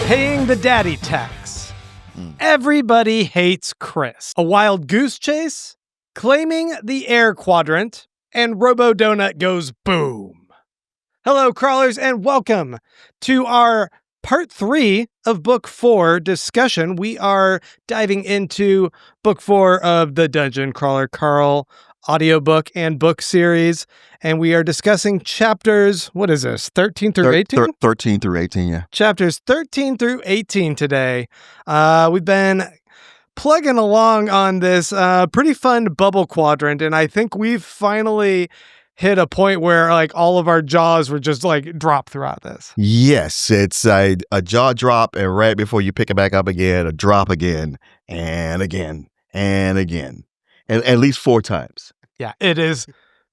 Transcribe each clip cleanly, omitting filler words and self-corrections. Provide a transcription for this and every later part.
Paying the daddy tax. Everybody hates Chris. A wild goose chase, claiming the air quadrant, and Robo Donut goes boom. Hello, crawlers, and welcome to our part 3 of book 4 discussion. We are diving into book 4 of the Dungeon Crawler Carl audiobook and book series, and we are discussing chapters, what is this, 13 through 18? 13 through 18, yeah. Chapters 13 through 18 today. We've been plugging along on this pretty fun bubble quadrant, and I think we've finally hit a point where like all of our jaws were just like drop throughout this. Yes, it's a jaw drop, and right before you pick it back up again, a drop again, and again, and again. And at least 4 times. Yeah, it is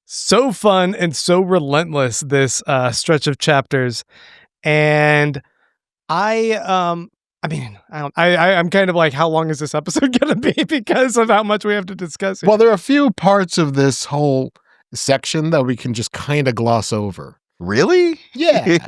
so fun and so relentless, this stretch of chapters. And I'm kind of like, how long is this episode going to be because of how much we have to discuss here. Well, there are a few parts of this whole section that we can just kind of gloss over. Really? Yeah.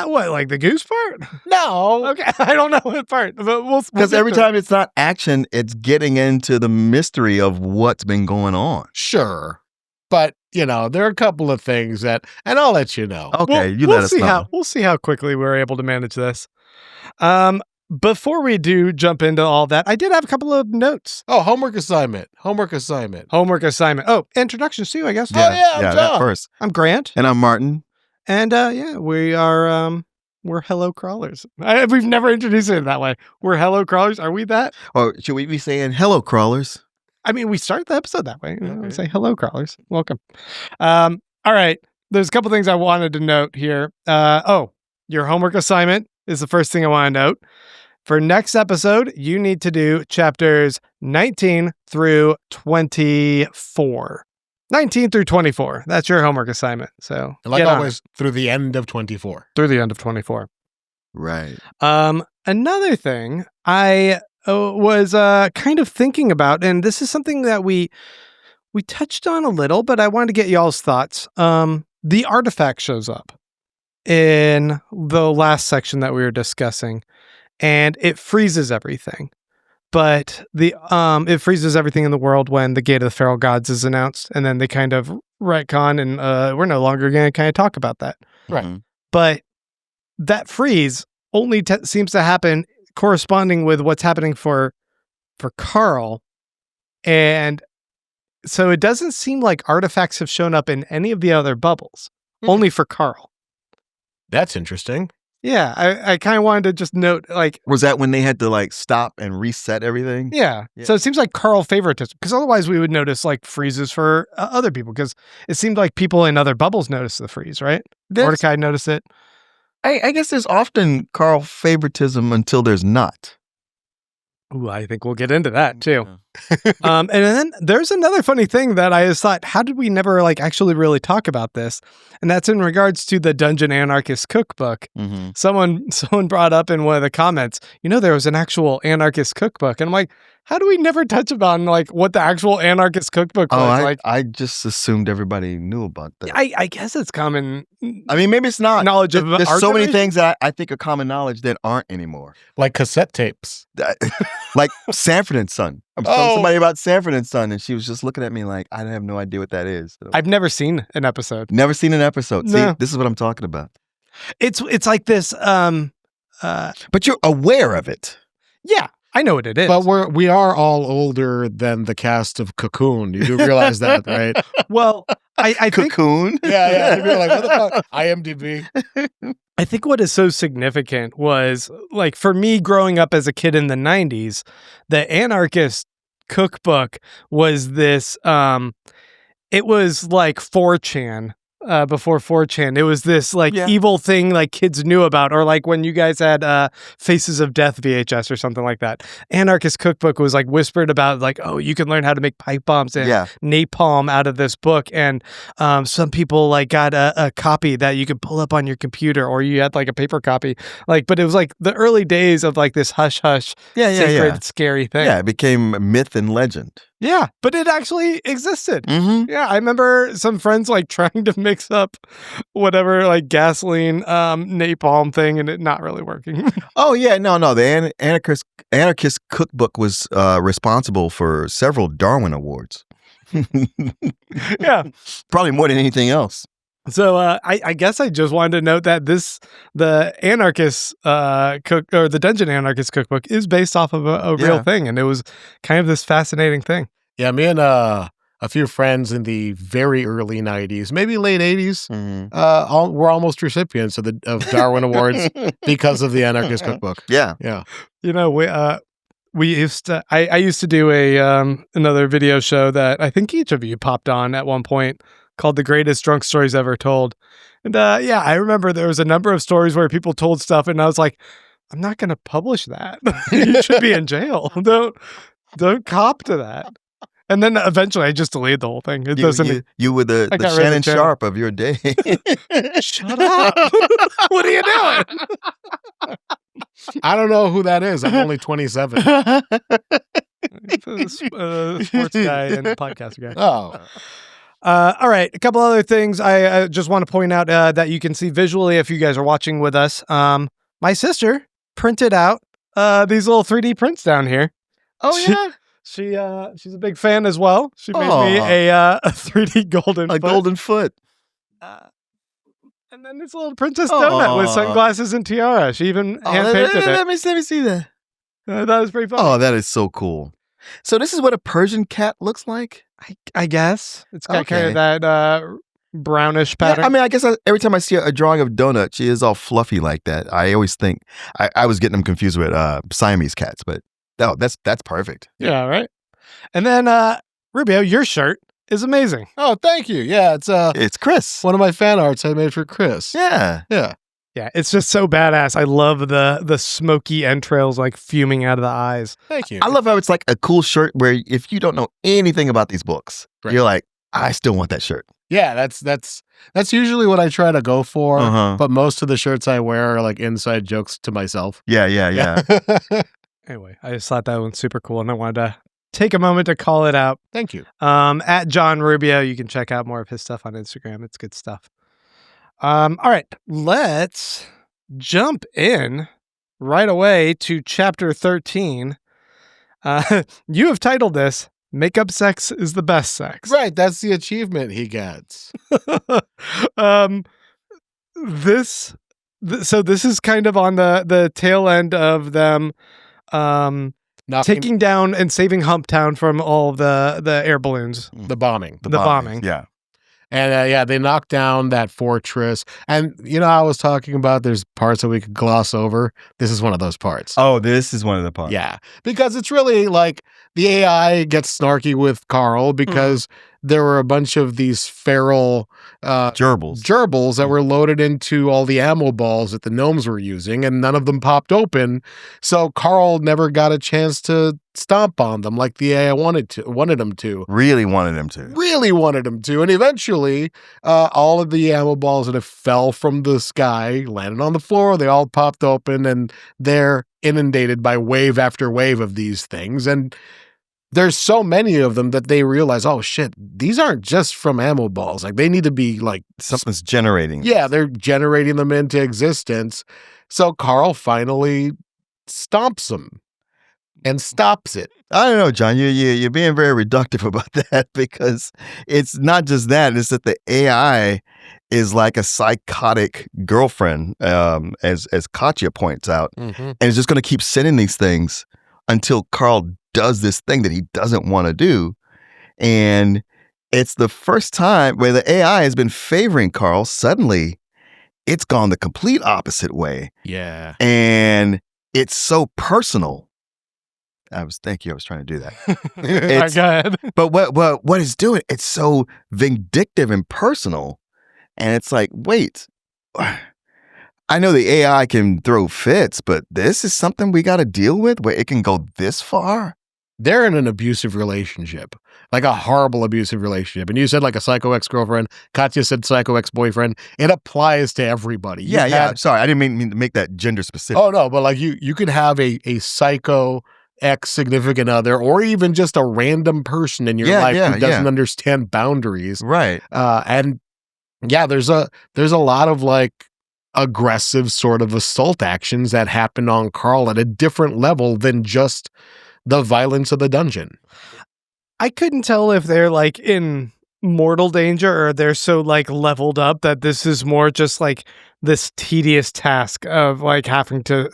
What, like the goose part? No. Okay, I don't know what part, but we'll Because every time it's not action, it's getting into the mystery of what's been going on. Sure. But, there are a couple of things that, and I'll let you know. Okay, we'll let us know. We'll see how quickly we're able to manage this. Before we do jump into all that, I did have a couple of notes. Oh, homework assignment. Oh, introductions too, I guess. Yeah. I'm that John. first. I'm Grant. And I'm Martin. And we are we're hello crawlers. We've never introduced it that way. We're hello crawlers. Are we that? Or should we be saying hello, crawlers? I mean, we start the episode that way. We say hello crawlers. Welcome. All right. There's a couple things I wanted to note here. Your homework assignment is the first thing I want to note. For next episode, you need to do chapters 19 through 24. 19 through 24. That's your homework assignment. So, And like always, through the end of 24. Through the end of 24. Right. Another thing I was kind of thinking about, and this is something that we touched on a little, but I wanted to get y'all's thoughts. The artifact shows up in the last section that we were discussing, and it freezes everything. But it freezes everything in the world when the Gate of the Feral Gods is announced, and then they kind of retcon, and we're no longer going to kind of talk about that. Right. Mm-hmm. But that freeze only seems to happen corresponding with what's happening for Carl, and so it doesn't seem like artifacts have shown up in any of the other bubbles, only for Carl. That's interesting. Yeah, I kind of wanted to just note, like... Was that when they had to, like, stop and reset everything? Yeah. So it seems like Carl favoritism, because otherwise we would notice, like, freezes for other people, because it seemed like people in other bubbles noticed the freeze, right? Mordecai noticed it. I guess there's often Carl favoritism until there's not. Ooh, I think we'll get into that, too. And then there's another funny thing that I just thought, how did we never, like, actually really talk about this? And that's in regards to the Dungeon Anarchist cookbook. Mm-hmm. Someone brought up in one of the comments, there was an actual anarchist cookbook. And I'm like, how do we never touch upon, like, what the actual anarchist cookbook was? I just assumed everybody knew about that. I guess it's common. I mean, maybe it's not. Knowledge of There's our so many generation? things that I think are common knowledge that aren't anymore. Like cassette tapes. Like Sanford and Son. I'm telling somebody about Sanford and Son, and she was just looking at me like, I have no idea what that is. So, I've never seen an episode. never seen an episode. No. See, this is what I'm talking about. It's like this. But you're aware of it. Yeah, I know what it is. But we are all older than the cast of Cocoon. You do realize that, right? Well, I think Cocoon. Yeah. You're like, what the fuck? IMDb. I think what is so significant was, like, for me growing up as a kid in the 90s, the anarchist cookbook was this, it was like 4chan. Before 4chan, it was this evil thing like kids knew about, or like when you guys had Faces of Death VHS or something like that. Anarchist Cookbook was like whispered about, like, oh, you can learn how to make pipe bombs and napalm out of this book, and some people like got a copy that you could pull up on your computer, or you had like a paper copy, like. But it was like the early days of like this hush hush, sacred, scary thing. Yeah, it became myth and legend. Yeah, but it actually existed. Mm-hmm. Yeah, I remember some friends like trying to mix up whatever like gasoline napalm thing and it not really working. Oh yeah, no. The anarchist cookbook was responsible for several Darwin Awards. Yeah. Probably more than anything else. So I guess I just wanted to note that the anarchist cook or the Dungeon Anarchist cookbook is based off of a real Yeah. thing, and it was kind of this fascinating thing. Yeah, me and a few friends in the very early 90s, maybe late 80s, we're almost recipients of Darwin Awards because of the Anarchist Cookbook. Yeah. Yeah. You know, we used to I used to do a another video show that I think each of you popped on at one point called The Greatest Drunk Stories Ever Told. And yeah, I remember there was a number of stories where people told stuff and I was like, I'm not going to publish that. You should be in jail. Don't cop to that. And then eventually I just deleted the whole thing. It doesn't. You were the I got rid of the Shannon channel. Sharp of your day. Shut up. What are you doing? I don't know who that is. I'm only 27. Sports guy and podcaster guy. Oh. All right, a couple other things I just want to point out that you can see visually if you guys are watching with us. My sister printed out these little 3D prints down here. Oh, yeah. She's a big fan as well. She made me a 3D golden foot. golden foot. And then this little princess donut with sunglasses and tiara. She even hand painted it. Let me see that. That was pretty fun. Oh, that is so cool. So this is what a Persian cat looks like? I guess it's got kind Okay. of that brownish pattern. Yeah, I mean, I guess every time I see a drawing of Donut, she is all fluffy like that. I always think I was getting them confused with Siamese cats, but no, that's perfect. Yeah, right. And then Rubio, your shirt is amazing. Oh, thank you. Yeah, It's Chris. one of my fan arts I made for Chris. Yeah. Yeah. Yeah, it's just so badass. I love the smoky entrails like fuming out of the eyes. Thank you. I love how it's like a cool shirt where if you don't know anything about these books, Right. you're like, I still want that shirt. Yeah, that's usually what I try to go for. Uh-huh. But most of the shirts I wear are like inside jokes to myself. Yeah. Anyway, I just thought that one's super cool, and I wanted to take a moment to call it out. Thank you. At John Rubio, you can check out more of his stuff on Instagram. It's good stuff. All right, let's jump in right away to chapter 13. You have titled this "Makeup Sex is the Best Sex." Right, that's the achievement he gets. So this is kind of on the tail end of them taking down and saving Humptown from all the air balloons. the bombing. The bombing. Yeah. And they knocked down that fortress. And, I was talking about there's parts that we could gloss over. This is one of those parts. Oh, this is one of the parts. Yeah, because it's really like the AI gets snarky with Carl because there were a bunch of these feral gerbils that were loaded into all the ammo balls that the gnomes were using, and none of them popped open. So Carl never got a chance to stomp on them like the AI wanted him to. Really wanted him to. Really wanted him to. And eventually, all of the ammo balls that have fell from the sky landed on the floor. They all popped open, and they're inundated by wave after wave of these things. And there's so many of them that they realize, oh shit, these aren't just from ammo balls. Like they need to be like Something's generating. Yeah, they're generating them into existence. So Carl finally stomps them and stops it. I don't know, John. You're being very reductive about that because it's not just that. It's that the AI is like a psychotic girlfriend, as Katya points out, and it's just going to keep sending these things until Carl does this thing that he doesn't want to do. And it's the first time where the AI has been favoring Carl. Suddenly, it's gone the complete opposite way. Yeah. And it's so personal. Thank you. I was trying to do that. Go ahead. But what it's doing, it's so vindictive and personal. And it's like, wait, I know the AI can throw fits, but this is something we got to deal with where it can go this far. They're in an abusive relationship, like a horrible abusive relationship. And you said like a psycho ex-girlfriend. Katya said psycho ex-boyfriend. It applies to everybody. Yeah. Sorry, I didn't mean to make that gender specific. Oh, no, but like you could have a psycho ex significant other, or even just a random person in your life who doesn't understand boundaries. Right. And yeah, there's a lot of like aggressive sort of assault actions that happen on Carl at a different level than just the violence of the dungeon. I couldn't tell if they're like in mortal danger or they're so like leveled up that this is more just like this tedious task of like having to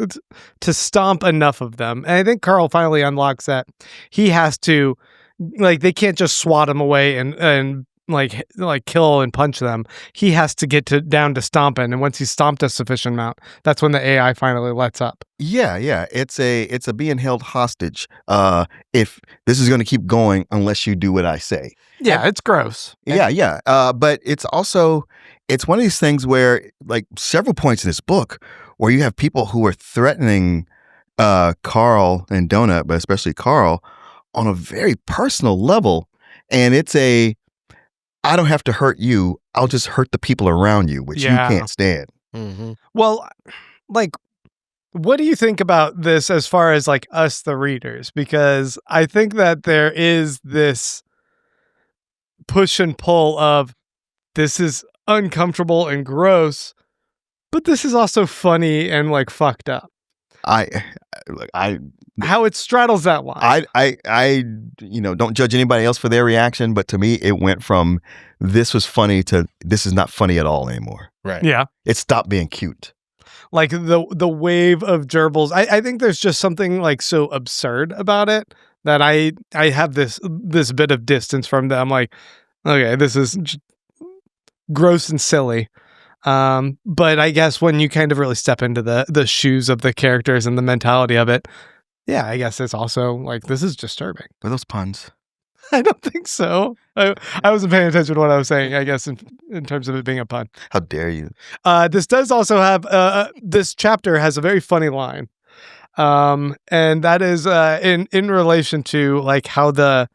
stomp enough of them. And I think Carl finally unlocks that he has to, like, they can't just swat him away and like kill and punch them. He has to get down to stomping, and once he's stomped a sufficient amount, that's when the AI finally lets up. Yeah. It's a being held hostage. If this is going to keep going unless you do what I say. Yeah, it's gross. Yeah. But it's also, it's one of these things where, like, several points in this book where you have people who are threatening Carl and Donut, but especially Carl, on a very personal level. And it's I don't have to hurt you. I'll just hurt the people around you, which you can't stand. Mm-hmm. Well, like, what do you think about this as far as like us, the readers? Because I think that there is this push and pull of this is uncomfortable and gross, but this is also funny and like fucked up. How it straddles that line. I don't judge anybody else for their reaction, but to me, it went from this was funny to this is not funny at all anymore. Right. Yeah. It stopped being cute. Like the wave of gerbils. I think there's just something like so absurd about it that I have this bit of distance from them. I'm like, okay, this is gross and silly. But I guess when you kind of really step into the shoes of the characters and the mentality of it, yeah, I guess it's also like, this is disturbing. Were those puns? I don't think so. I wasn't paying attention to what I was saying, I guess, in terms of it being a pun. How dare you? This does also have, this chapter has a very funny line. And that is in relation to like how the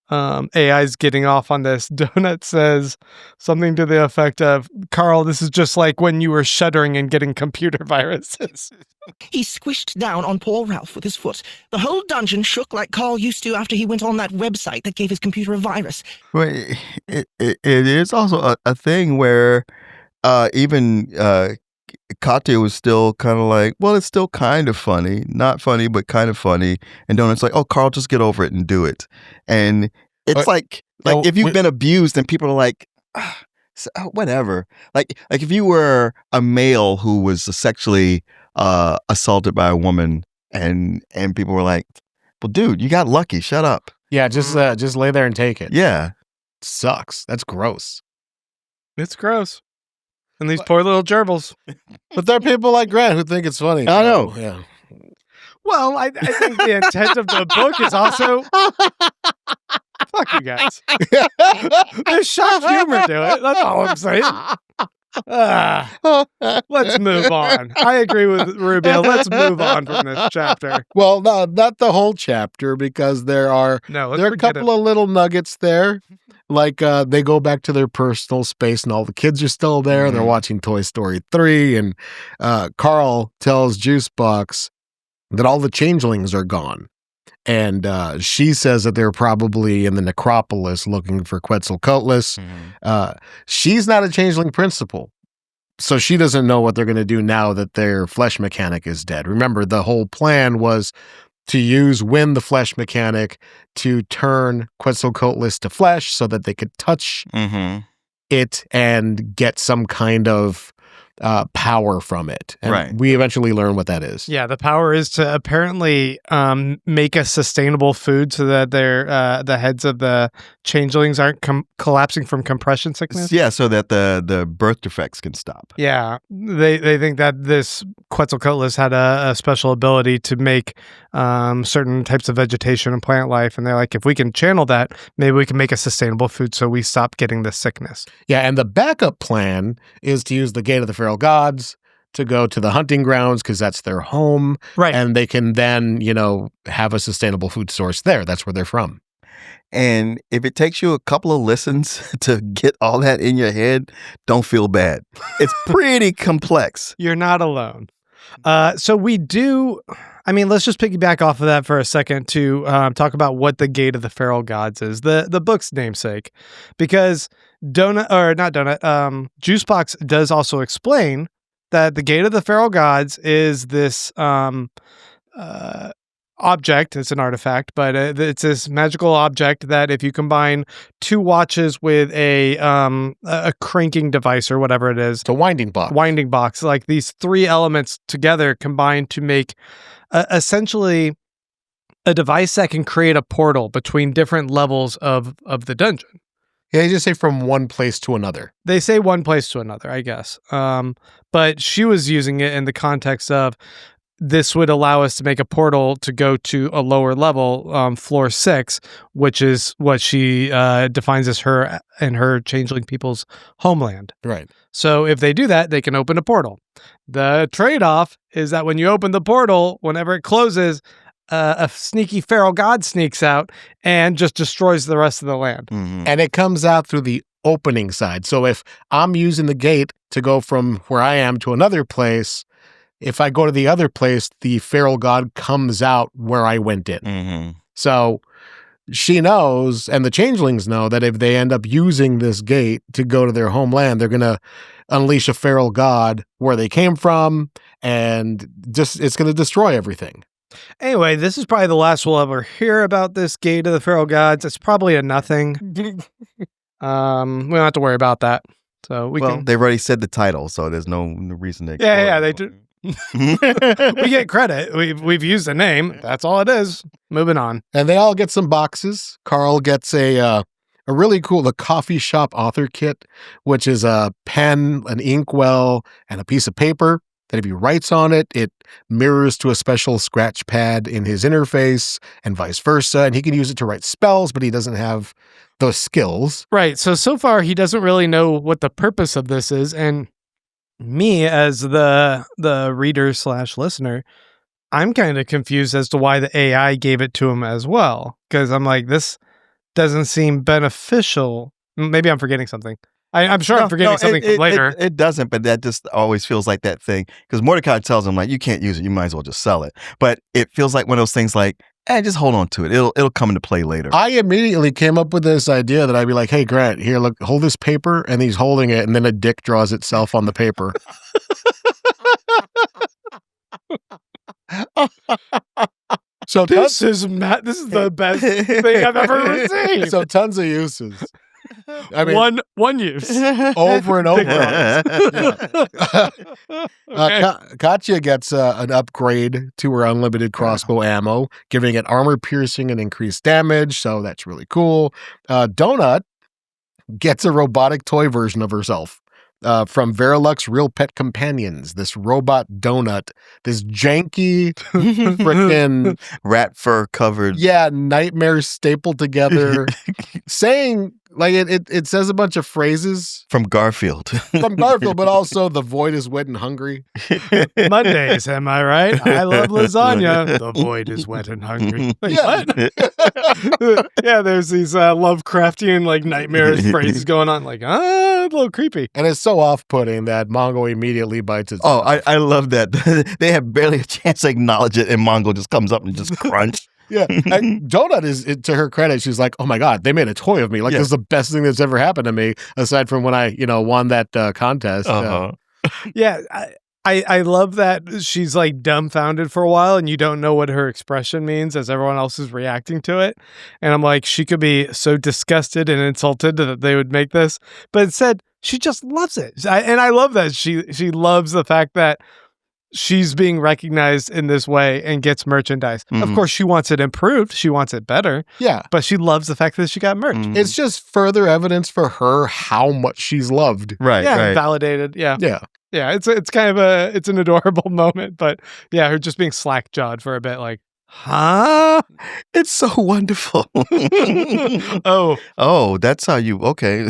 AI's getting off on this. Donut says something to the effect of, Carl, this is just like when you were shuddering and getting computer viruses. He squished down on poor Ralph with his foot. The whole dungeon shook like Carl used to after he went on that website that gave his computer a virus. Well, it is also a thing where even Katya was still kind of like, well, it's still kind of funny. Not funny, but kind of funny. And Donut's like, oh, Carl, just get over it and do it. And it's like if you've been abused and people are like, whatever. Like if you were a male who was sexually assaulted by a woman and people were like, well, dude, you got lucky. Shut up. Yeah, just lay there and take it. Yeah. Sucks. That's gross. It's gross. And these poor little gerbils. But there are people like Grant who think it's funny. I know. Yeah. Well, I think the intent of the book is also... Fuck you guys. There's shock humor to it. That's all I'm saying. Let's move on. I agree with Rubio. Let's move on from this chapter. Well, no, not the whole chapter, because there are a couple of little nuggets there. Like they go back to their personal space and all the kids are still there. And they're watching Toy Story 3. And Carl tells Juicebox that all the changelings are gone. And she says that they're probably in the necropolis looking for Quetzalcoatlus. She's not a changeling principal, so she doesn't know what they're going to do now that their flesh mechanic is dead. Remember, the whole plan was to use Win the flesh mechanic to turn Quetzalcoatlus to flesh so that they could touch it and get some kind of power from it. And we eventually learn what that is. Yeah, the power is to apparently make a sustainable food so that the heads of the changelings aren't collapsing from compression sickness. Yeah, so that the birth defects can stop. Yeah, they think that this Quetzalcoatlus had a special ability to make certain types of vegetation and plant life, and they're like, if we can channel that, maybe we can make a sustainable food so we stop getting this sickness. Yeah, and the backup plan is to use the Gate of the Feral Gods to go to the hunting grounds because that's their home. Right. And they can then, have a sustainable food source there. That's where they're from. And if it takes you a couple of listens to get all that in your head, don't feel bad. It's pretty complex. You're not alone. So we do, I mean, let's just piggyback off of that for a second to talk about what the Gate of the Feral Gods is, the book's namesake, because Juicebox does also explain that the Gate of the Feral Gods is this object. It's an artifact, but it's this magical object that if you combine 2 watches with a cranking device or whatever it is, it's a winding box, like these 3 elements together combine to make essentially a device that can create a portal between different levels of the dungeon. Yeah, they just say from one place to another. They say one place to another, I guess. But she was using it in the context of this would allow us to make a portal to go to a lower level, floor 6, which is what she defines as her and her changeling people's homeland. Right. So if they do that, they can open a portal. The trade-off is that when you open the portal, whenever it closes, a sneaky feral god sneaks out and just destroys the rest of the land. Mm-hmm. And it comes out through the opening side. So if I'm using the gate to go from where I am to another place, if I go to the other place, the feral god comes out where I went in. Mm-hmm. So she knows, and the changelings know, that if they end up using this gate to go to their homeland, they're going to unleash a feral god where they came from, and just it's going to destroy everything. Anyway, this is probably the last we'll ever hear about this Gate of the Feral Gods. It's probably a nothing. We don't have to worry about that. So they've already said the title, so there's no reason to. Yeah, they do. We get credit. We've used the name. That's all it is. Moving on. And they all get some boxes. Carl gets a really cool, the coffee shop author kit, which is a pen, an inkwell, and a piece of paper that if he writes on it, it mirrors to a special scratch pad in his interface and vice versa. And he can use it to write spells, but he doesn't have those skills. Right. So far, he doesn't really know what the purpose of this is. And me as the reader/listener, I'm kind of confused as to why the AI gave it to him as well. Because I'm like, this doesn't seem beneficial. Maybe I'm forgetting something. I'm sure I'm forgetting something from later. It doesn't, but that just always feels like that thing. Because Mordecai tells him, like, you can't use it. You might as well just sell it. But it feels like one of those things like, just hold on to it. It'll come into play later. I immediately came up with this idea that I'd be like, hey, Grant, here, look, hold this paper. And he's holding it, and then a dick draws itself on the paper. So this is the best thing I've ever received. So tons of uses. I mean, one use over and over. Katya gets an upgrade to her unlimited crossbow ammo, giving it armor piercing and increased damage. So that's really cool. Donut gets a robotic toy version of herself. From Verilux Real Pet Companions, this robot donut, this janky freaking rat fur covered, nightmares stapled together, saying like it says a bunch of phrases from Garfield, but also the void is wet and hungry. Mondays, am I right? I love lasagna. The void is wet and hungry. Like, what? There's these Lovecraftian like nightmarish phrases going on. Like, a little creepy, and it's so off-putting that Mongo immediately bites its. Oh, I love that. They have barely a chance to acknowledge it, and Mongo just comes up and just crunch. Yeah, Donut is, to her credit, she's like, "Oh my god, they made a toy of me! Like this is the best thing that's ever happened to me, aside from when I, won that contest." I love that she's like dumbfounded for a while, and you don't know what her expression means as everyone else is reacting to it. And I'm like, she could be so disgusted and insulted that they would make this, but instead she just loves it. And I love that she loves the fact that she's being recognized in this way and gets merchandise. Mm-hmm. Of course, she wants it improved. She wants it better. Yeah. But she loves the fact that she got merch. Mm-hmm. It's just further evidence for her how much she's loved. Right. Yeah. Right. Validated. Yeah. Yeah. Yeah. It's kind of it's an adorable moment, but yeah, her just being slack-jawed for a bit, like, huh? It's so wonderful. Oh, that's how you, okay.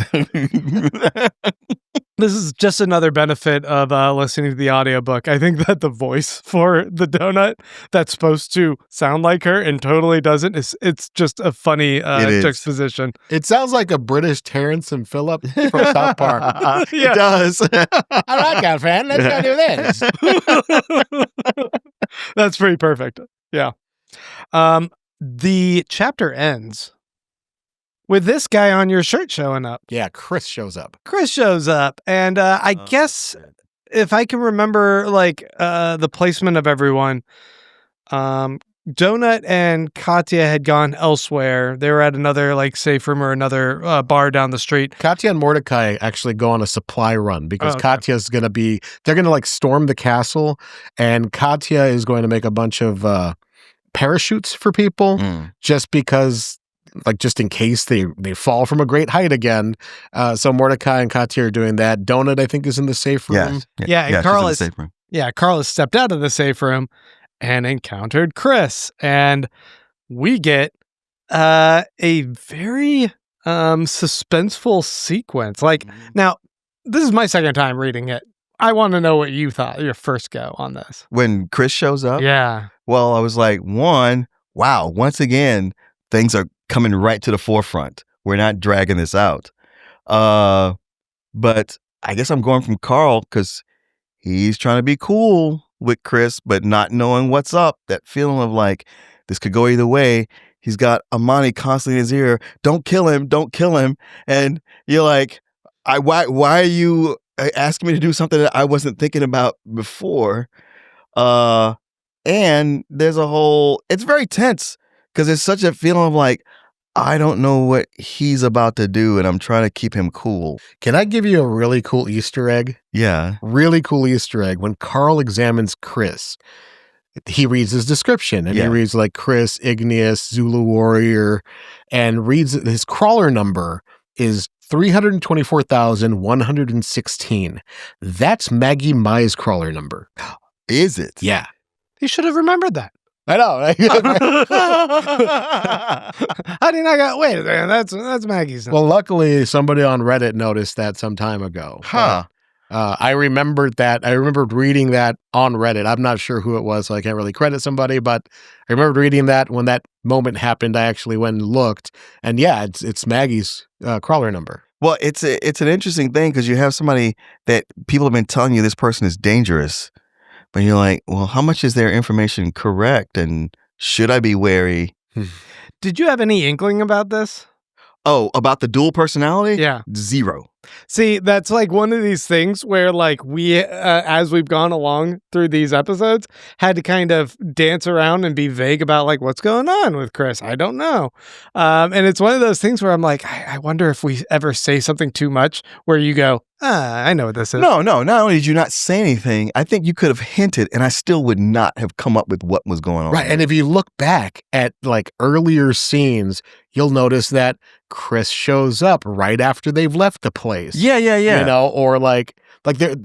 This is just another benefit of listening to the audiobook. I think that the voice for the donut that's supposed to sound like her and totally doesn't, it's just a funny juxtaposition. It sounds like a British Terrence and Phillip from South Park. Yeah. It does. All right, girlfriend, let's go do this. That's pretty perfect. Yeah. The chapter ends with this guy on your shirt showing up. Yeah, Chris shows up. And I guess if I can remember, like, the placement of everyone, Donut and Katya had gone elsewhere. They were at another, like, safe room or another bar down the street. Katya and Mordecai actually go on a supply run because Katya's going to they're going to, like, storm the castle, and Katya is going to make a bunch of parachutes for people just because, like, just in case they fall from a great height again. So Mordecai and Katya are doing that. Donut, I think, is in the safe room. And Carl is safe room. Yeah, Carl has stepped out of the safe room and encountered Chris, and we get a very suspenseful sequence. Like, now, this is my second time reading it. I want to know what you thought your first go on this. When Chris shows up? Yeah. Well, I was like, wow, once again, things are coming right to the forefront. We're not dragging this out. But I guess I'm going from Carl because he's trying to be cool with Chris, but not knowing what's up. That feeling of like, this could go either way. He's got Amani constantly in his ear. Don't kill him. Don't kill him. And you're like, why are you asking me to do something that I wasn't thinking about before? And there's it's very tense because there's such a feeling of like, I don't know what he's about to do, and I'm trying to keep him cool. Can I give you a really cool Easter egg? Yeah. Really cool Easter egg. When Carl examines Chris, he reads his description, and he reads like Chris, igneous, Zulu warrior, and reads his crawler number is 324,116. That's Maggie Mai's crawler number. Is it? Yeah. You should have remembered that. I know. How did I got? Wait a minute, that's Maggie's number. Well, luckily, somebody on Reddit noticed that some time ago. Huh. I remembered that. I remembered reading that on Reddit. I'm not sure who it was, so I can't really credit somebody, but I remembered reading that when that moment happened. I actually went and looked, and yeah, it's Maggie's crawler number. Well, it's an interesting thing because you have somebody that people have been telling you this person is dangerous, but you're like, well, how much is their information correct, and should I be wary? Did you have any inkling about this? Oh, about the dual personality? Yeah. 0. See, that's like one of these things where, like, we, as we've gone along through these episodes, had to kind of dance around and be vague about, like, what's going on with Chris. I don't know. And it's one of those things where I'm like, I wonder if we ever say something too much where you go, I know what this is. No. Not only did you not say anything, I think you could have hinted, and I still would not have come up with what was going on. Right. And if you look back at, like, earlier scenes, you'll notice that Chris shows up right after they've left the place. Yeah. You know, or like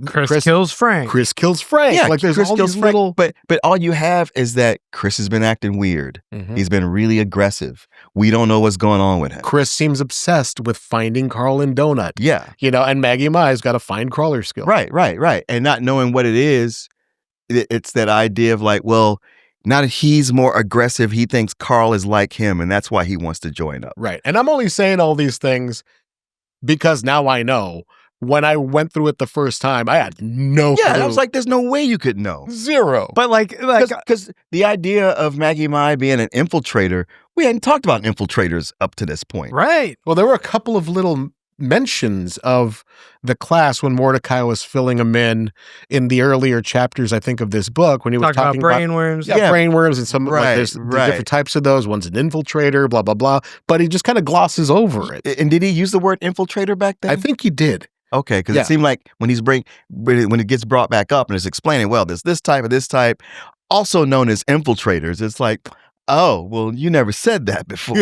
Chris kills Frank. Chris kills Frank. Yeah, like there's Chris all kills these Frank, little. but all you have is that Chris has been acting weird. He's been really aggressive. We don't know what's going on with him. Chris seems obsessed with finding Carl and Donut. Yeah, you know, and Maggie Mai's got to find crawler skill. Right, and not knowing what it is, it's that idea of like, well, now that he's more aggressive, he thinks Carl is like him, and that's why he wants to join up. Right, and I'm only saying all these things because now I know. When I went through it the first time, I had no clue. I was like, there's no way you could know. 0. But like because the idea of Maggie Mai being an infiltrator, we hadn't talked about infiltrators up to this point. Right. Well, there were a couple of little mentions of the class when Mordecai was filling them in the earlier chapters, I think, of this book, when he was talking about brainworms. Yeah, brainworms, and some right, like there's different types of those. One's an infiltrator, blah blah blah. But he just kind of glosses over it. And did he use the word infiltrator back then? I think he did. Okay, because it seemed like when it gets brought back up and it's explaining, well, there's this type, also known as infiltrators. It's like, oh, well, you never said that before.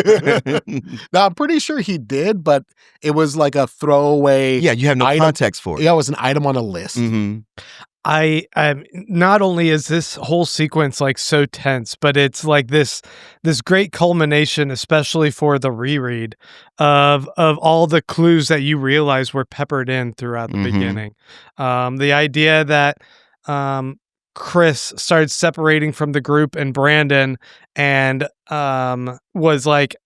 Now, I'm pretty sure he did, but it was like a throwaway. Yeah, you have no context for it. Yeah, it was an item on a list. Mm-hmm. I not only is this whole sequence like so tense, but it's like this great culmination, especially for the reread of all the clues that you realize were peppered in throughout the beginning. The idea that Chris started separating from the group and Brandon and was like,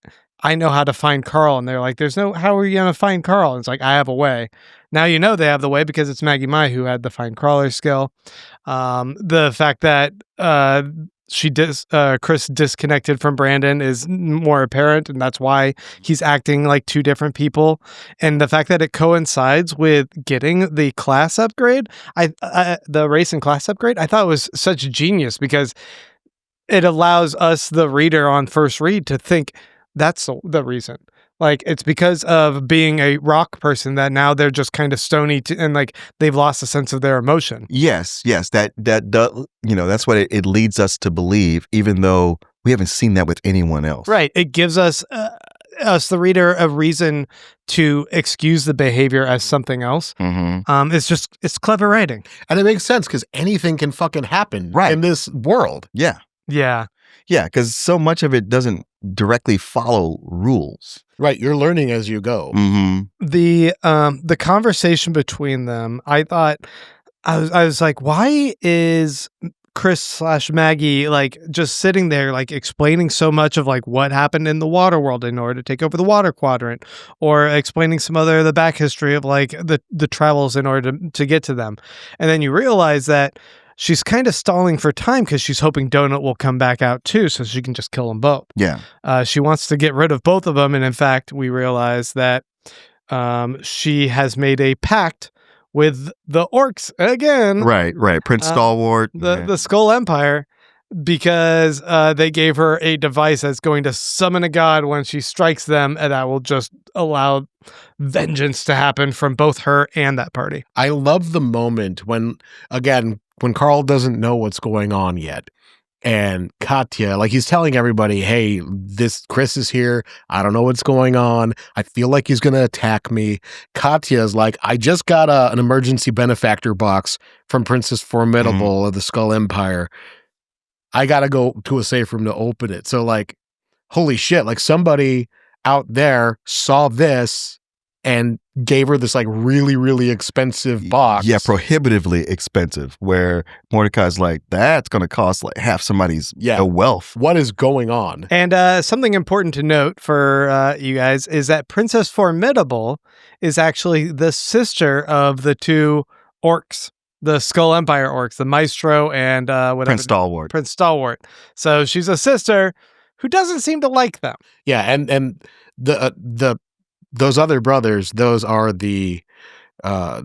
I know how to find Carl. And they're like, how are you going to find Carl? And it's like, I have a way. Now you know they have the way because it's Maggie Mai who had the find crawler skill. The fact that Chris disconnected from Brandon is more apparent, and that's why he's acting like two different people. And the fact that it coincides with getting the class upgrade, the race and class upgrade, I thought was such genius because it allows us, the reader on first read, to think that's the reason. Like, it's because of being a rock person that now they're just kind of stony and like they've lost a sense of their emotion. Yes. That that's what it leads us to believe, even though we haven't seen that with anyone else. Right. It gives us the reader, a reason to excuse the behavior as something else. Mm-hmm. It's clever writing. And it makes sense because anything can fucking happen in this world. Yeah. Yeah. Yeah, because so much of it doesn't directly follow rules. Right, you're learning as you go. Mm-hmm. The conversation between them, I thought, I was like, why is Chris/Maggie like just sitting there like explaining so much of like what happened in the water world in order to take over the water quadrant, or explaining some other of the back history of like the travels in order to get to them. And then you realize that she's kind of stalling for time because she's hoping Donut will come back out too, so she can just kill them both. Yeah. She wants to get rid of both of them. And in fact, we realize that she has made a pact with the orcs again. Right. Prince Stalwart. The Skull Empire, because they gave her a device that's going to summon a god when she strikes them, and that will just allow vengeance to happen from both her and that party. I love the moment when Carl doesn't know what's going on yet. And Katya, like, he's telling everybody, hey, this Chris is here. I don't know what's going on. I feel like he's going to attack me. Katya is like, I just got an emergency benefactor box from Princess Formidable of the Skull Empire. I got to go to a safe room to open it. So, like, holy shit, like somebody out there saw this and gave her this like really, really expensive box. Yeah, prohibitively expensive, where Mordecai's like, that's going to cost like half somebody's wealth. What is going on? And something important to note for you guys is that Princess Formidable is actually the sister of the two orcs, the Skull Empire orcs, the Maestro and Prince Stalwart. So she's a sister who doesn't seem to like them. Yeah, and the those other brothers, those are the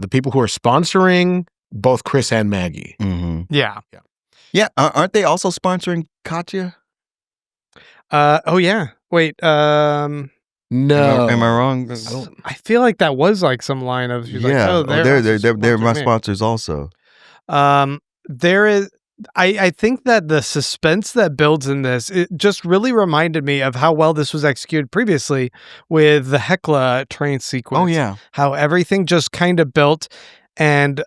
people who are sponsoring both Chris and Maggie. Mm-hmm. Yeah. Aren't they also sponsoring Katya? Oh yeah. Wait. No. Am I wrong? I feel like that was like some line of like, oh, they're my sponsors also. There is. I think that the suspense that builds in this, it just really reminded me of how well this was executed previously with the Hecla train sequence. Oh, yeah. How everything just kind of built. And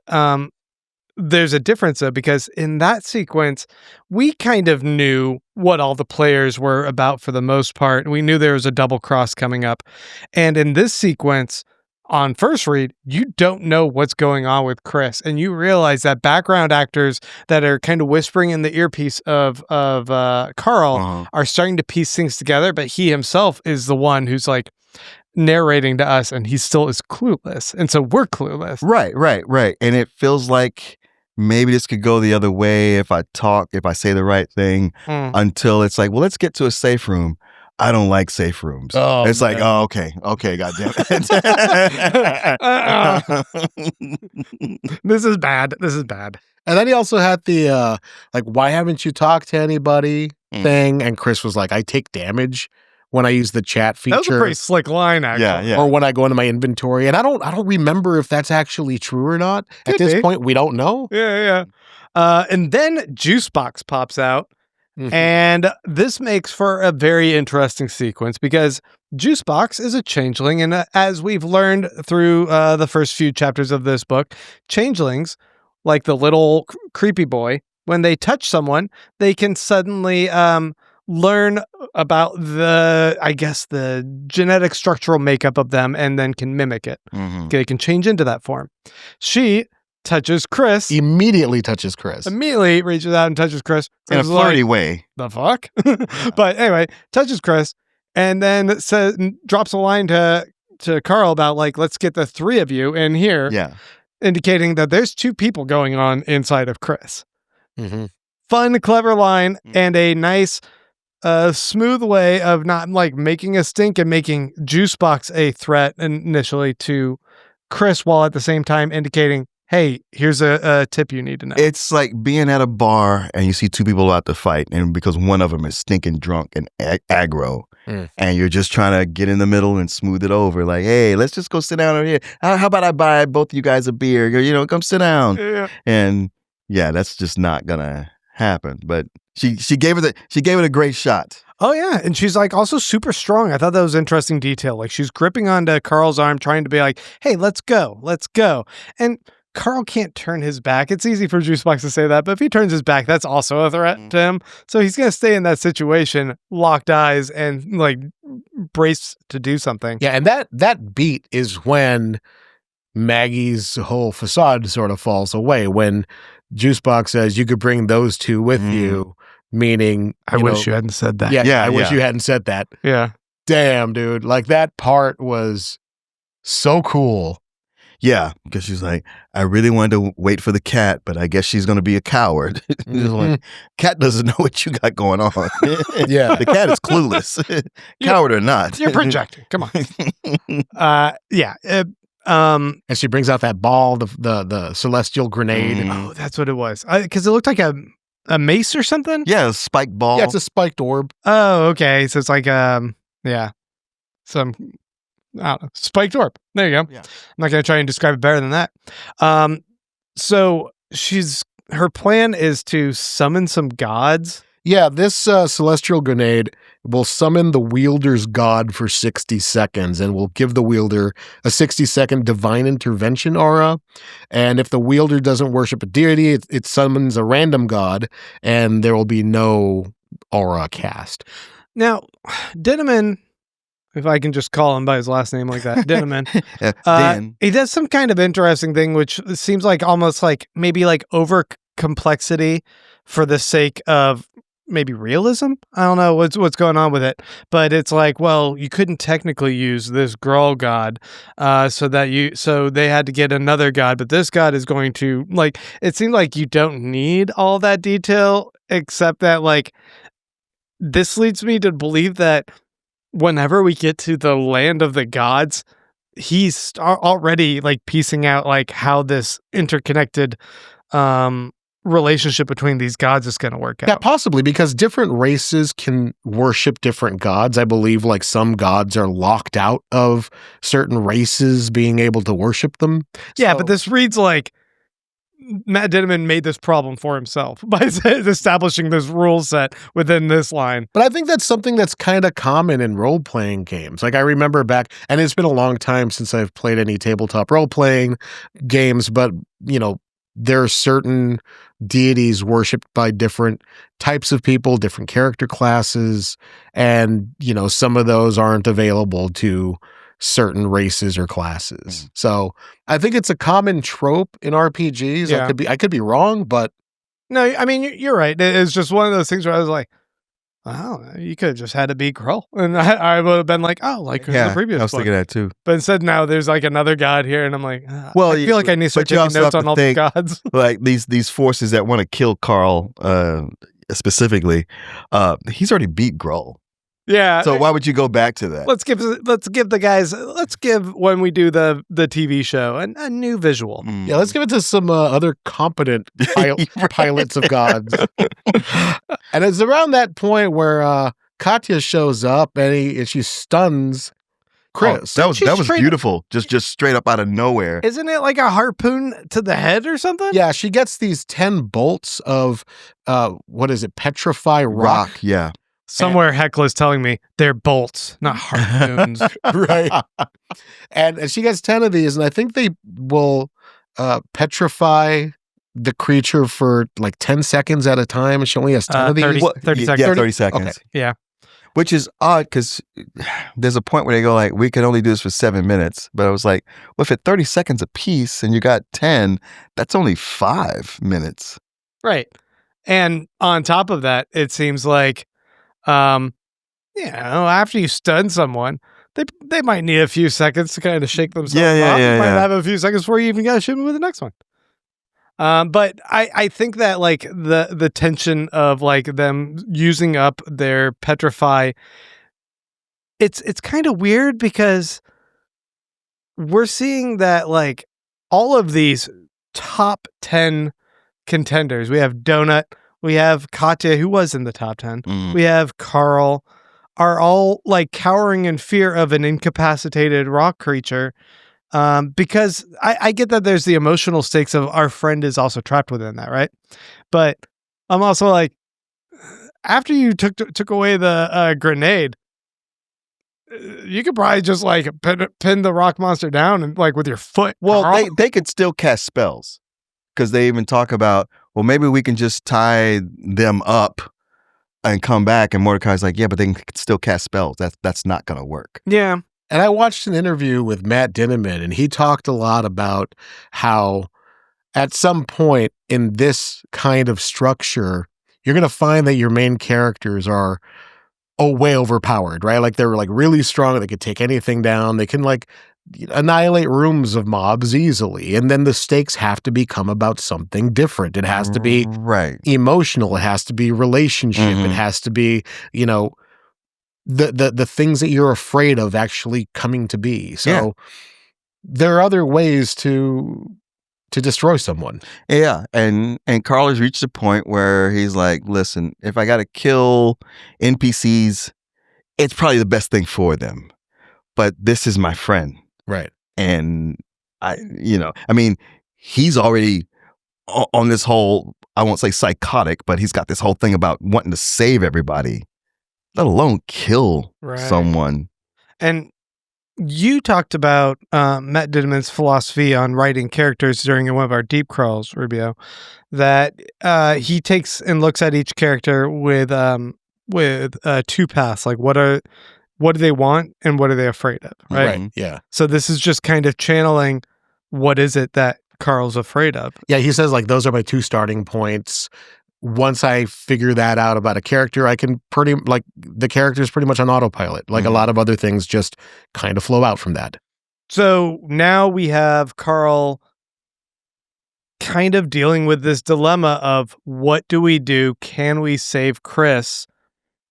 there's a difference, though, because in that sequence, we kind of knew what all the players were about for the most part. We knew there was a double cross coming up. And in this sequence, on first read, you don't know what's going on with Chris, and you realize that background actors that are kind of whispering in the earpiece of Carl are starting to piece things together, but he himself is the one who's like narrating to us, and he still is clueless, and so we're clueless. Right. And it feels like maybe this could go the other way if I say the right thing, until it's like, well, let's get to a safe room. I don't like safe rooms. Oh, it's man. Like, oh, okay, goddamn it. This is bad. And then he also had the like, why haven't you talked to anybody thing? And Chris was like, I take damage when I use the chat feature. That was a pretty slick line, actually. Yeah. Or when I go into my inventory. And I don't remember if that's actually true or not. At this point, we don't know. Yeah. And then Juicebox pops out. And this makes for a very interesting sequence because Juicebox is a changeling. And as we've learned through the first few chapters of this book, changelings, like the little creepy boy, when they touch someone, they can suddenly learn about the genetic structural makeup of them and then can mimic it. They can change into that form. She touches Chris. Immediately touches Chris. Immediately reaches out and touches Chris. In a flirty way. The fuck? But anyway, touches Chris. and then drops a line to Carl about like, let's get the three of you in here. Yeah. Indicating that there's two people going on inside of Chris. Mm-hmm. Fun, clever line and a nice, smooth way of not like making a stink and making Juicebox a threat initially to Chris, while at the same time indicating, hey, here's a tip you need to know. It's like being at a bar and you see two people about to fight, and because one of them is stinking drunk and aggro, and you're just trying to get in the middle and smooth it over. Like, hey, let's just go sit down over here. How about I buy both of you guys a beer? You know, come sit down. Yeah. And yeah, that's just not gonna happen. But she gave it a great shot. Oh yeah, and she's like also super strong. I thought that was interesting detail. Like she's gripping onto Carl's arm, trying to be like, "Hey, let's go." And Carl can't turn his back. It's easy for Juicebox to say that, but if he turns his back, that's also a threat to him. So he's gonna stay in that situation, locked eyes, and like brace to do something. Yeah, and that beat is when Maggie's whole facade sort of falls away. When Juicebox says, "You could bring those two with you." Meaning, I wish you hadn't said that. Yeah, I wish you hadn't said that. Yeah. Damn, dude. Like that part was so cool. Yeah, because she's like, I really wanted to wait for the cat, but I guess she's going to be a coward. Like, cat doesn't know what you got going on. Yeah. The cat is clueless. Coward or not. You're projecting. Come on. Yeah. And she brings out that ball, the celestial grenade. Oh, that's what it was. Because it looked like a mace or something? Yeah, a spiked ball. Yeah, it's a spiked orb. Oh, okay. So it's like, some, I don't know, spiked orb. There you go. Yeah. I'm not going to try and describe it better than that. So her plan is to summon some gods. Yeah, this celestial grenade will summon the wielder's god for 60 seconds and will give the wielder a 60-second divine intervention aura. And if the wielder doesn't worship a deity, it summons a random god, and there will be no aura cast. Now, Dinneman, if I can just call him by his last name like that, Dinneman, he does some kind of interesting thing, which seems like almost like maybe like over complexity for the sake of maybe realism. I don't know what's going on with it, but it's like, well, you couldn't technically use this girl god, so they had to get another god, but this god is going to, like, it seemed like you don't need all that detail, except that like this leads me to believe that whenever we get to the land of the gods, he's already like piecing out like how this interconnected relationship between these gods is going to work out. Yeah, possibly, because different races can worship different gods. I believe like some gods are locked out of certain races being able to worship them. Yeah, but this reads like Matt Dinneman made this problem for himself by establishing this rule set within this line. But I think that's something that's kind of common in role-playing games. Like I remember back, and it's been a long time since I've played any tabletop role-playing games, but you know, there are certain deities worshipped by different types of people, different character classes, and you know, some of those aren't available to certain races or classes. So I think it's a common trope in RPGs. Yeah. I could be wrong, but no, I mean, you're right. It's just one of those things where I was like, wow, you could have just had to be Krull. And I would have been like, oh, like the previous I was book. thinking that too. But instead now there's like another god here, and I'm like, well, I feel like I need to start taking notes on all the gods. Like these forces that want to kill Carl specifically, he's already beat Krull. Yeah. So why would you go back to that? Let's give when we do the TV show a new visual. Yeah, let's give it to some other competent pilots of gods. And it's around that point where Katya shows up and she stuns Chris. Oh, that was beautiful. Just straight up out of nowhere. Isn't it like a harpoon to the head or something? Yeah, she gets these 10 bolts of what is it? Petrify rock. Yeah. Somewhere Hekla's telling me they're bolts, not harpoons. Right. And she gets 10 of these, and I think they will petrify the creature for like 10 seconds at a time, and she only has 10 of these. 30 seconds. Yeah, 30 seconds. Okay. Yeah. Which is odd because there's a point where they go like, we can only do this for 7 minutes. But I was like, well, if it's 30 seconds a piece and you got 10, that's only 5 minutes. Right. And on top of that, it seems like, after you stun someone, they might need a few seconds to kind of shake themselves Yeah, off. yeah, You might yeah. have a few seconds before you even got to shoot them with the next one. But I think that like the tension of like them using up their petrify, it's kind of weird because we're seeing that like all of these top 10 contenders. We have Donut, we have Katya, who was in the top 10. We have Carl, are all like cowering in fear of an incapacitated rock creature. Because I get that there's the emotional stakes of our friend is also trapped within that, right? But I'm also like, after you took away the grenade, you could probably just like pin the rock monster down and like with your foot. Well, they could still cast spells because they even talk about, well, maybe we can just tie them up and come back. And Mordecai's like, yeah, but they can still cast spells. That's not going to work. Yeah. And I watched an interview with Matt Dinneman, and he talked a lot about how at some point in this kind of structure, you're going to find that your main characters are way overpowered, right? Like they're like really strong. They could take anything down. They can like annihilate rooms of mobs easily. And then the stakes have to become about something different. It has to be emotional. It has to be relationship. It has to be, the things that you're afraid of actually coming to be. So there are other ways to destroy someone. Yeah. And Carl has reached a point where he's like, listen, if I got to kill NPCs, it's probably the best thing for them. But this is my friend. Right. And he's already on this whole, I won't say psychotic, but he's got this whole thing about wanting to save everybody, let alone kill someone. And you talked about Matt Dinneman's philosophy on writing characters during one of our deep crawls, Rubio, that he takes and looks at each character with two paths, like what do they want and what are they afraid of, right? Yeah. So this is just kind of channeling what is it that Carl's afraid of. Yeah, he says like those are my two starting points. Once I figure that out about a character, I can the character is pretty much on autopilot. Like a lot of other things just kind of flow out from that. So now we have Carl kind of dealing with this dilemma of what do we do? Can we save Chris?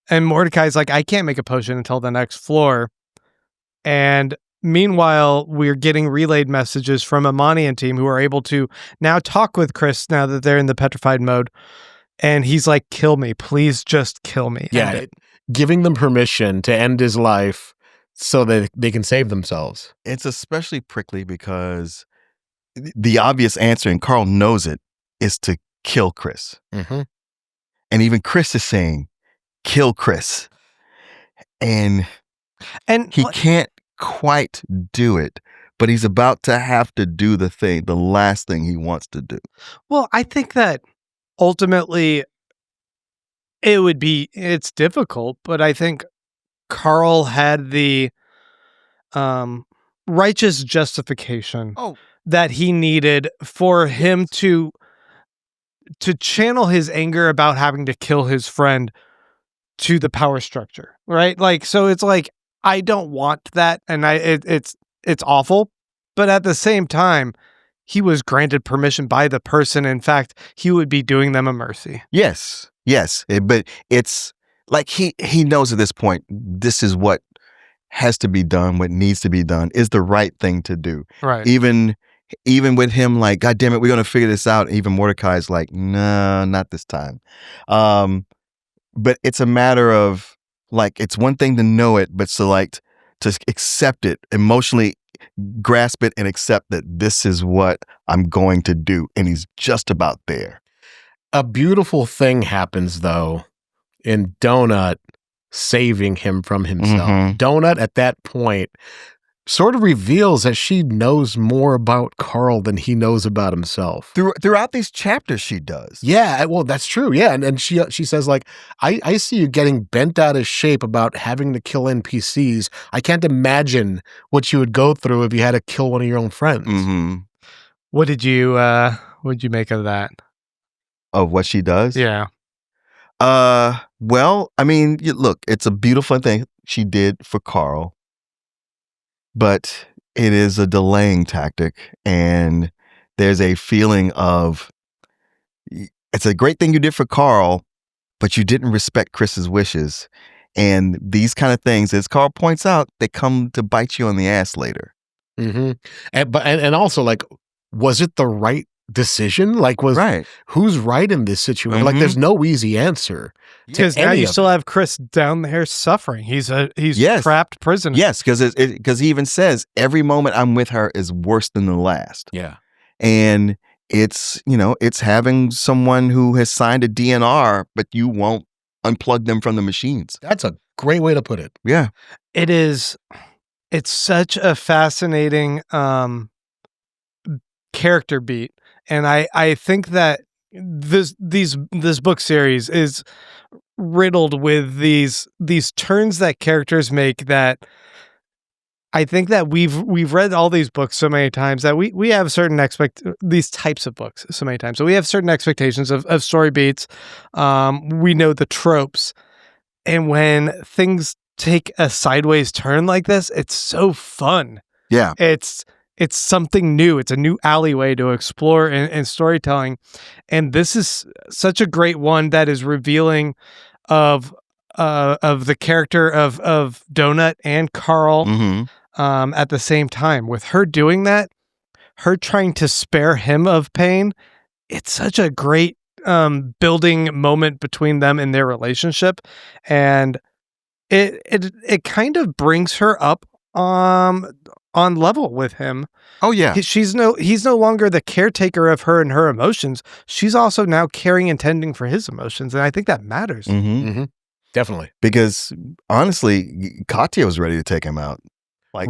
And Mordecai's like, I can't make a potion until the next floor. And meanwhile, we're getting relayed messages from Amani and team who are able to now talk with Chris now that they're in the petrified mode. And he's like, kill me. Please just kill me. Yeah, giving them permission to end his life so that they can save themselves. It's especially prickly because the obvious answer, and Carl knows it, is to kill Chris. And even Chris is saying, kill Chris. And he can't quite do it, but he's about to have to do the last thing he wants to do. Well, I think that ultimately it's difficult, but I think Carl had the righteous justification that he needed for him to channel his anger about having to kill his friend to the power structure, right? Like, so it's like, I don't want that, and it's awful, but at the same time, he was granted permission by the person. In fact, he would be doing them a mercy. Yes. But it's like he knows at this point, this is what has to be done, what needs to be done is the right thing to do. Right. Even with him like, God damn it, we're going to figure this out. Even Mordecai's like, no, not this time. But it's a matter of like, it's one thing to know it, but to accept it, emotionally grasp it and accept that this is what I'm going to do. And he's just about there. A beautiful thing happens though in Donut saving him from himself. Donut at that point sort of reveals that she knows more about Carl than he knows about himself. Throughout these chapters, she does. Yeah, well, that's true. Yeah, and she says like, I see you getting bent out of shape about having to kill NPCs. I can't imagine what you would go through if you had to kill one of your own friends. What did you make of that? Of what she does? Yeah. Well, I mean, look, it's a beautiful thing she did for Carl, but it is a delaying tactic, and there's a feeling of it's a great thing you did for Carl, but you didn't respect Chris's wishes. And these kind of things, as Carl points out, they come to bite you on the ass later. Mm-hmm. And also, like, was it the right decision? Like, who's right in this situation? Like, there's no easy answer. Because now you still have Chris down there suffering. He's trapped prisoner. Yes, because he even says every moment I'm with her is worse than the last. Yeah, and it's it's having someone who has signed a DNR, but you won't unplug them from the machines. That's a great way to put it. Yeah, it is. It's such a fascinating character beat, and I think that this book series is riddled with these turns that characters make that I think that we've read all these books so many times that we have certain these types of books so many times. So we have certain expectations of story beats. We know the tropes, and when things take a sideways turn like this, it's so fun. Yeah, it's something new. It's a new alleyway to explore in storytelling, and this is such a great one that is revealing of the character of Donut and Carl at the same time. With her doing that, her trying to spare him of pain, it's such a great building moment between them in their relationship, and it kind of brings her up on level with him. Oh yeah. He's no longer the caretaker of her and her emotions. She's also now caring and tending for his emotions, and I think that matters. Definitely. Because honestly, Katya was ready to take him out. Like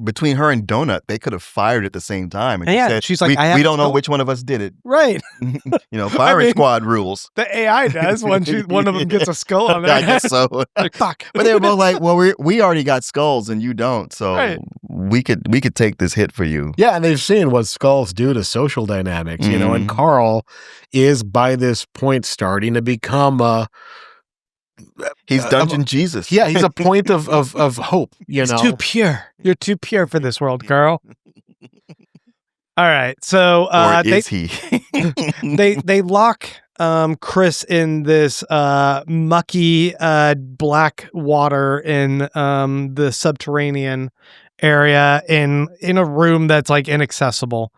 between her and Donut, they could have fired at the same time. And yeah, said, she's like, we don't know which one of us did it. Right. Firing squad rules. The AI does when one of them gets a skull on their I guess so. Like, fuck. But they were both like, well, we already got skulls and you don't, so we could take this hit for you. Yeah, and they've seen what skulls do to social dynamics, and Carl is by this point starting to become he's Dungeon Jesus. Yeah, he's a point of hope. He's too pure. You're too pure for this world, girl. All right, so or is he? they lock Chris in this mucky black water in the subterranean area in a room that's like inaccessible,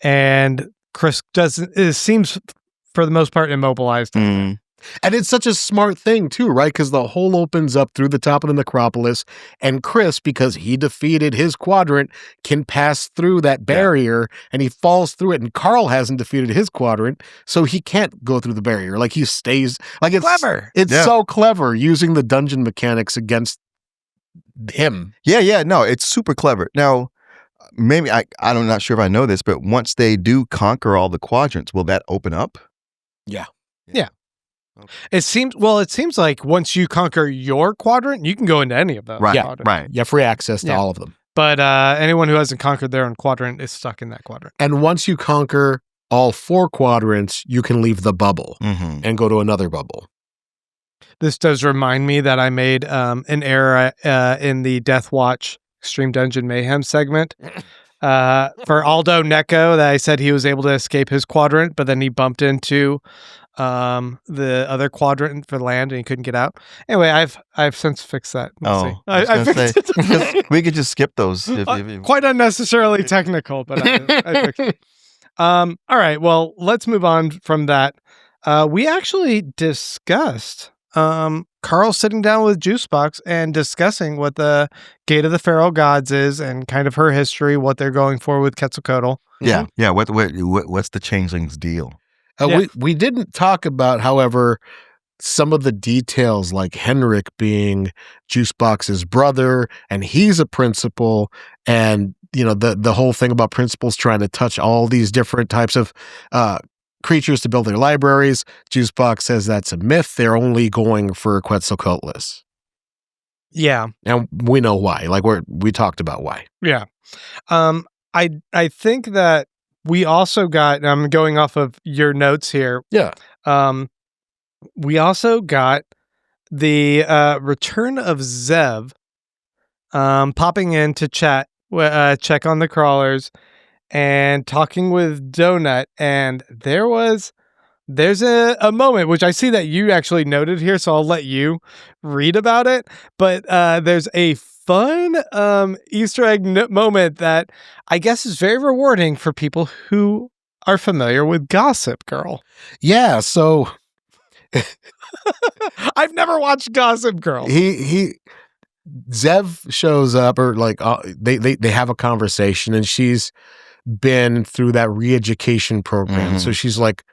and Chris seems for the most part immobilized. And it's such a smart thing too, right? Because the hole opens up through the top of the necropolis, and Chris, because he defeated his quadrant, can pass through that barrier, and he falls through it. And Carl hasn't defeated his quadrant, so he can't go through the barrier. Like, he stays. Like, it's clever. It's so clever using the dungeon mechanics against him. Yeah. No, it's super clever. Now, maybe I'm not sure if I know this, but once they do conquer all the quadrants, will that open up? Yeah. Okay. It seems like once you conquer your quadrant, you can go into any of them. Right. You have free access to all of them. But anyone who hasn't conquered their own quadrant is stuck in that quadrant. And once you conquer all 4 quadrants, you can leave the bubble and go to another bubble. This does remind me that I made an error in the Death Watch Extreme Dungeon Mayhem segment. For Aldo Necco, that I said he was able to escape his quadrant, but then he bumped into the other quadrant for land and he couldn't get out. Anyway, I've since fixed that. I fixed it. We could just skip those. Quite unnecessarily technical, but I fixed it. All right, well, let's move on from that. We actually discussed Carl sitting down with Juicebox and discussing what the Gate of the Feral Gods is and kind of her history, what they're going for with Quetzalcoatl. Yeah. What's the changeling's deal? We didn't talk about, however, some of the details, like Henrik being Juicebox's brother, and he's a principal, and the whole thing about principals trying to touch all these different types of creatures to build their libraries. Juicebox says that's a myth. They're only going for Quetzalcoatlus. Yeah, and we know why. Like, we talked about why. Yeah, I think that. We also got, I'm going off of your notes here. Yeah. We also got the return of Zev popping in to check on the crawlers and talking with Donut. And there's a moment, which I see that you actually noted here, so I'll let you read about it. But there's a fun Easter egg moment that I guess is very rewarding for people who are familiar with Gossip Girl. Yeah, so I've never watched Gossip Girl. Zev shows up, or like they have a conversation, and she's been through that re-education program. So she's like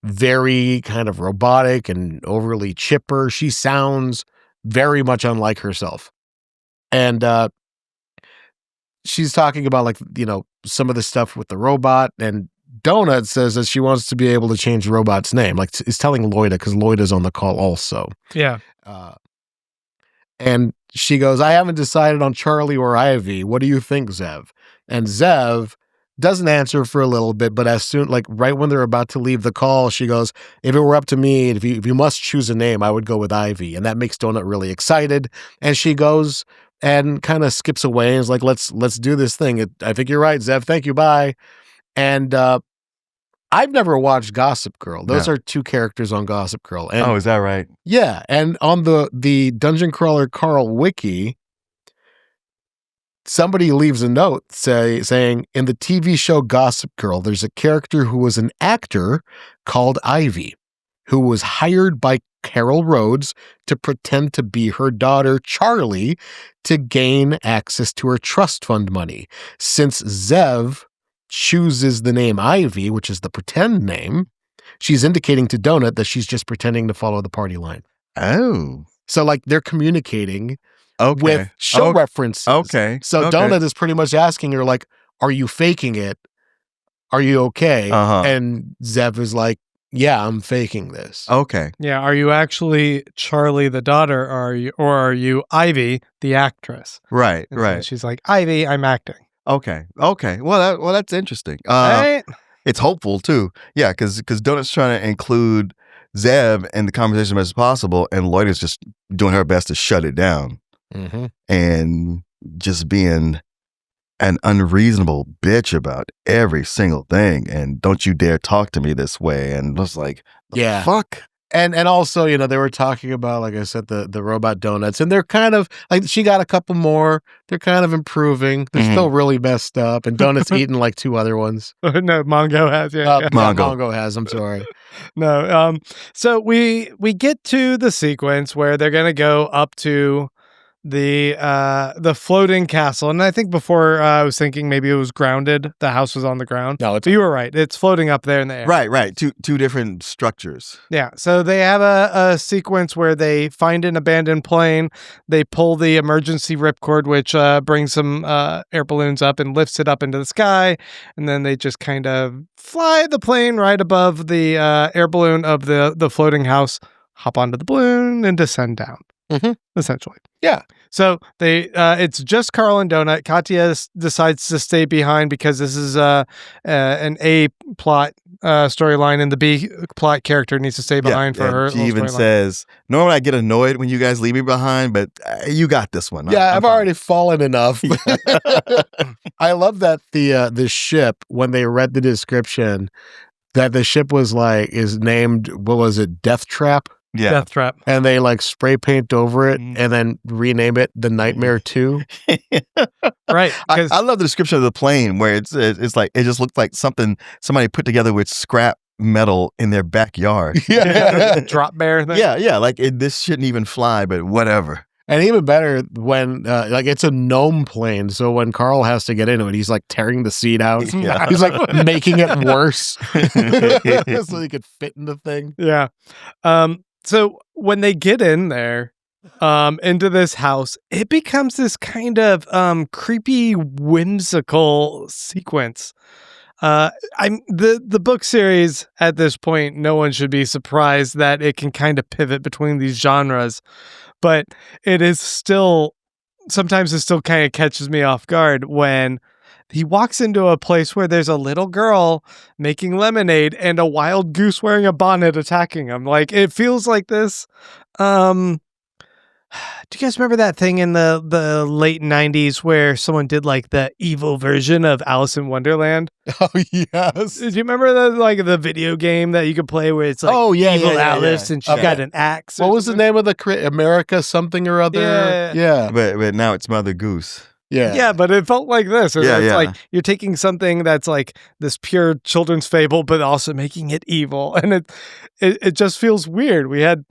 very kind of robotic and overly chipper. She sounds very much unlike herself. And she's talking about, like, you know, some of the stuff with the robot, and Donut says that she wants to be able to change the robot's name. Like, is telling Loida, because Loida's on the call also. Yeah. And she goes, I haven't decided on Charlie or Ivy. What do you think, Zev? And Zev doesn't answer for a little bit, but as soon, like right when they're about to leave the call, she goes, if it were up to me, if you must choose a name, I would go with Ivy. And that makes Donut really excited. And she goes and kind of skips away and is like, let's do this thing. I think you're right, Zev. Thank you. Bye. And I've never watched Gossip Girl. Those are two characters on Gossip Girl. And, is that right? Yeah. And on the Dungeon Crawler Carl wiki, somebody leaves a note saying, in the TV show Gossip Girl, there's a character who was an actor called Ivy, who was hired by Carol Rhodes to pretend to be her daughter, Charlie, to gain access to her trust fund money. Since Zev chooses the name Ivy, which is the pretend name, she's indicating to Donut that she's just pretending to follow the party line. Oh. So, like, they're communicating with show references. Okay. So Donut is pretty much asking her, like, are you faking it? Are you okay? And Zev is like, yeah, I'm faking this. Okay. Yeah. Are you actually Charlie the daughter, or are you Ivy the actress? Right. And so right. she's like, Ivy, I'm acting. Okay. Well, that's interesting. Right? It's hopeful too. Yeah, because Donut's trying to include Zev in the conversation as much as possible, and Lloyd is just doing her best to shut it down, and just being an unreasonable bitch about every single thing. And don't you dare talk to me this way. And was like, fuck. And also, you know, they were talking about, like I said, the robot donuts, and they're kind of like, she got a couple more. They're kind of improving. They're still really messed up, and Donut's eaten like two other ones. No, Mongo has. Mongo has. I'm sorry. No. So we get to the sequence where they're gonna go up to the floating castle, and I think before I was thinking maybe it was grounded. The house was on the ground. No, you were right. It's floating up there in the air. Right. Two different structures. Yeah. So they have a sequence where they find an abandoned plane. They pull the emergency ripcord, which brings some air balloons up and lifts it up into the sky, and then they just kind of fly the plane right above the air balloon of the floating house, hop onto the balloon, and descend down. Essentially. Yeah. So they it's just Carl and Donut. Katya decides to stay behind because this is an A plot storyline, and the B plot character needs to stay behind for her. She even says, normally I get annoyed when you guys leave me behind, but you got this one. Yeah, I've already fallen enough. I love that the ship, when they read the description, that the ship was like, is named, what was it, Death Trap? Yeah. Death Trap. And they like spray paint over it and then rename it the Nightmare 2. Right. I love the description of the plane where it's like, it just looked like something somebody put together with scrap metal in their backyard. Drop bear thing. Yeah. Like this shouldn't even fly, but whatever. And even better when, like, it's a gnome plane. So when Carl has to get into it, he's like tearing the seat out. Yeah. He's like making it worse so he could fit in the thing. Yeah. So when they get in there, into this house, it becomes this kind of creepy, whimsical sequence. The book series at this point, no one should be surprised that it can kind of pivot between these genres, but it is still, sometimes it still kind of catches me off guard when he walks into a place where there's a little girl making lemonade and a wild goose wearing a bonnet attacking him. Like, it feels like this. Do you guys remember that thing in the late 90s where someone did like the evil version of Alice in Wonderland? Oh, yes. Do you remember the video game that you could play where it's like evil Alice and she's got an axe? What was the name of the America something or other? Yeah. But now it's Mother Goose. Yeah. Yeah, but it felt like this. It's like you're taking something that's like this pure children's fable, but also making it evil. And it just feels weird.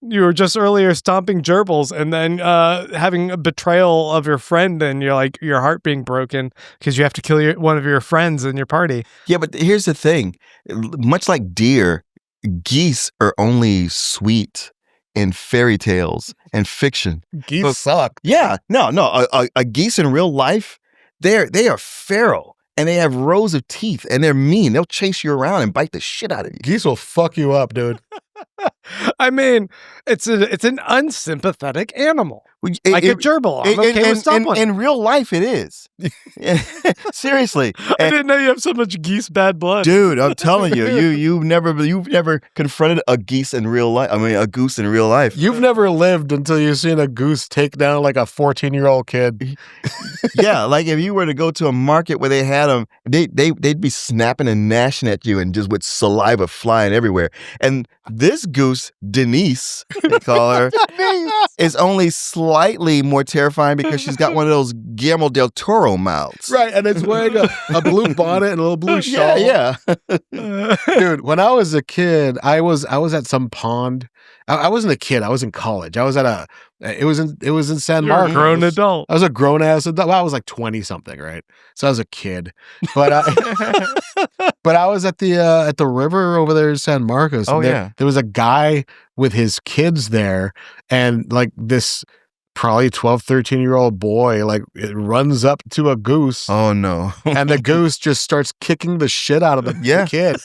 You were just earlier stomping gerbils and then having a betrayal of your friend and your heart being broken because you have to kill one of your friends in your party. Yeah, but here's the thing. Much like deer, geese are only sweet in fairy tales and fiction. Geese suck. Yeah, no. A geese in real life, they are feral. And they have rows of teeth, and they're mean. They'll chase you around and bite the shit out of you. Geese will fuck you up, dude. I mean, it's an unsympathetic animal. Like a gerbil. I'm okay with someone. In real life, it is. Seriously. I didn't know you have so much geese bad blood. Dude, I'm telling you, you've never confronted a geese in real life. I mean, a goose in real life. You've never lived until you've seen a goose take down like a 14-year-old kid. Yeah, like if you were to go to a market where they had them, they'd be snapping and gnashing at you and just with saliva flying everywhere. And this goose, Denise, they call her, is only slightly more terrifying because she's got one of those Guillermo del Toro mouths. Right, and it's wearing a blue bonnet and a little blue shawl. Yeah. Dude, when I was a kid, I was at some pond. I wasn't a kid. I was in college. I was at it was in San Marcos. You're a grown adult. I was a grown ass adult. Well, I was like 20 something, right? So I was a kid, but I was at the river over there in San Marcos. Oh, yeah. There was a guy with his kids there, and like this probably 12, 13-year-old boy like it runs up to a goose. Oh no. And the goose just starts kicking the shit out of the kid.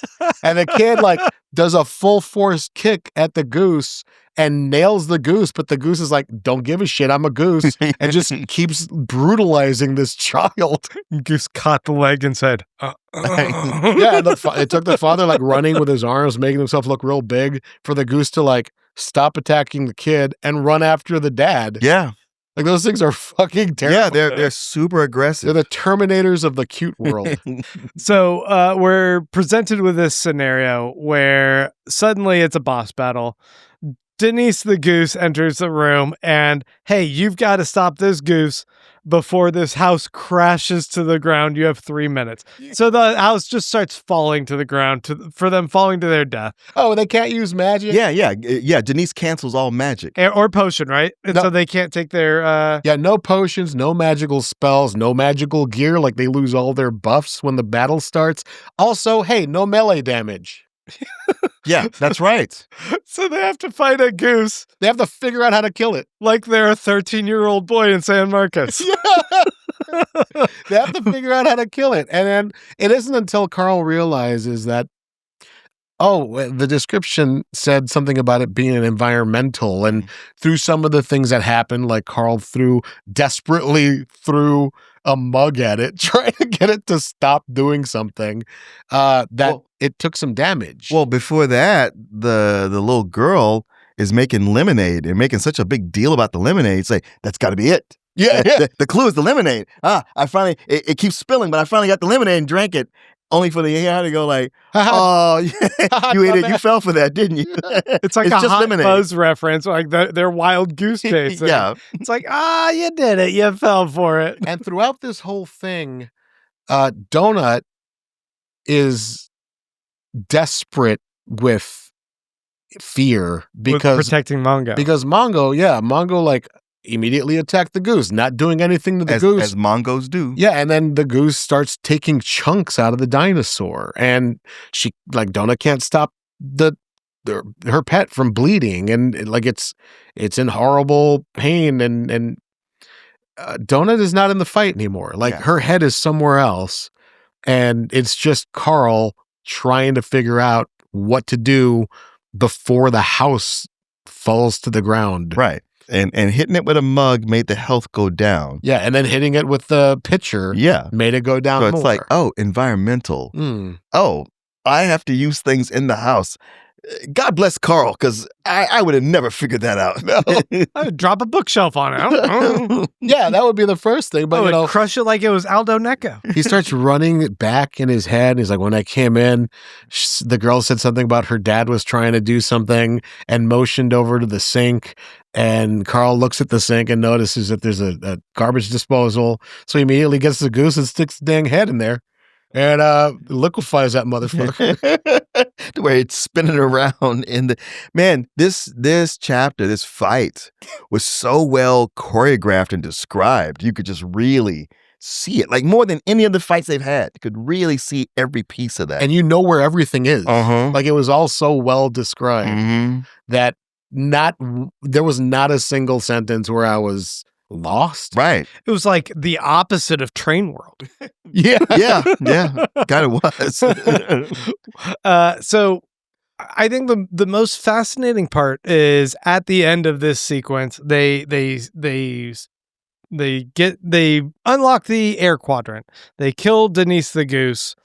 And the kid like does a full force kick at the goose and nails the goose, but the goose is like, don't give a shit, I'm a goose, and just keeps brutalizing this child. Goose caught the leg and said, Yeah, it took the father like running with his arms, making himself look real big for the goose to like stop attacking the kid and run after the dad. Yeah. Like those things are fucking terrible. Yeah, they're super aggressive. They're the Terminators of the cute world. So we're presented with this scenario where suddenly it's a boss battle. Denise the goose enters the room and, hey, you've got to stop this goose before this house crashes to the ground. You have 3 minutes. So the house just starts falling to the ground for them falling to their death. Oh, they can't use magic? Yeah. Denise cancels all magic. Or potion, right? And so they can't take their... Yeah, no potions, no magical spells, no magical gear. Like they lose all their buffs when the battle starts. Also, hey, no melee damage. Yeah, that's right. So they have to fight a goose. They have to figure out how to kill it. Like they're a 13-year-old boy in San Marcos. Yeah. They have to figure out how to kill it. And then it isn't until Carl realizes that, the description said something about it being an environmental. And through some of the things that happened, like Carl desperately threw a mug at it, trying to get it to stop doing something, it took some damage. Well, before that, the little girl is making lemonade and making such a big deal about the lemonade. It's like, that's got to be it. Yeah. The clue is the lemonade. I finally, it keeps spilling, but I finally got the lemonade and drank it. Only for the AI to go like, oh, you idiot, you fell for that, didn't you? It's like a just Hot lemonade. Fuzz reference, like their wild goose chase. Yeah. It's like, you did it. You fell for it. And throughout this whole thing, Donut is desperate with fear because with protecting Mongo. Because Mongo like immediately attacked the goose, not doing anything to the goose. As Mongos do. Yeah, and then the goose starts taking chunks out of the dinosaur, and she like Donut can't stop her pet from bleeding, and like it's in horrible pain, and Donut is not in the fight anymore. Like her head is somewhere else, and it's just Carl trying to figure out what to do before the house falls to the ground. Right. And hitting it with a mug made the health go down. Yeah, and then hitting it with the pitcher made it go down so it's more. like, oh, environmental. Oh, I have to use things in the house. God bless Carl, because I would have never figured that out. No. I would drop a bookshelf on it. Yeah, that would be the first thing. But I would crush it like it was Aldo Necco. He starts running back in his head. He's like, when I came in, the girl said something about her dad was trying to do something and motioned over to the sink. And Carl looks at the sink and notices that there's a garbage disposal. So he immediately gets the goose and sticks the dang head in there. And liquefies that motherfucker. Where it's spinning around in the man. This chapter, this fight was so well choreographed and described. You could just really see it, like more than any of the fights they've had. You could really see every piece of that, and you know where everything is. Like it was all so well described that there was not a single sentence where I was lost. Right. It was like the opposite of Train World. Yeah. Kind of was. So I think the most fascinating part is at the end of this sequence, they unlock the air quadrant. They kill Denise the goose.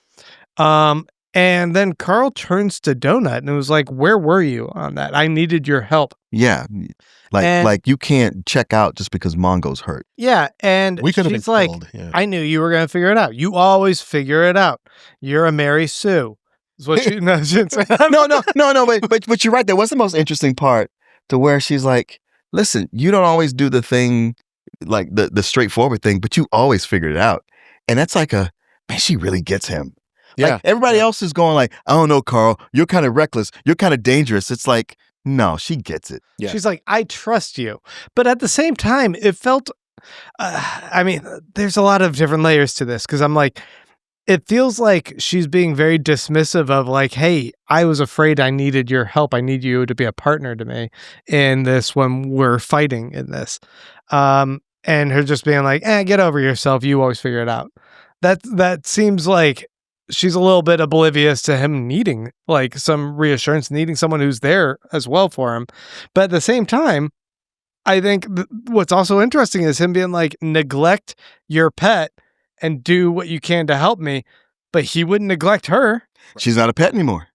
And then Carl turns to Donut and it was like, where were you on that? I needed your help. Yeah. Like you can't check out just because Mongo's hurt. Yeah. And we could have been like, killed. Yeah. I knew you were going to figure it out. You always figure it out. You're a Mary Sue. Is what she no, she didn't say that. No, but you're right. That was the most interesting part, to where she's like, listen, you don't always do the thing, like the straightforward thing, but you always figure it out. And that's like man, she really gets him. Yeah. Like everybody else is going like, I don't know, Carl, you're kind of reckless. You're kind of dangerous. It's like, no, she gets it. Yeah. She's like, I trust you. But at the same time, it felt, I mean, there's a lot of different layers to this, because I'm like, it feels like she's being very dismissive of like, hey, I was afraid I needed your help. I need you to be a partner to me in this when we're fighting in this. And her just being like, get over yourself. You always figure it out. That seems like she's a little bit oblivious to him needing like some reassurance, needing someone who's there as well for him. But at the same time, I think what's also interesting is him being like, neglect your pet and do what you can to help me. But he wouldn't neglect her. She's not a pet anymore.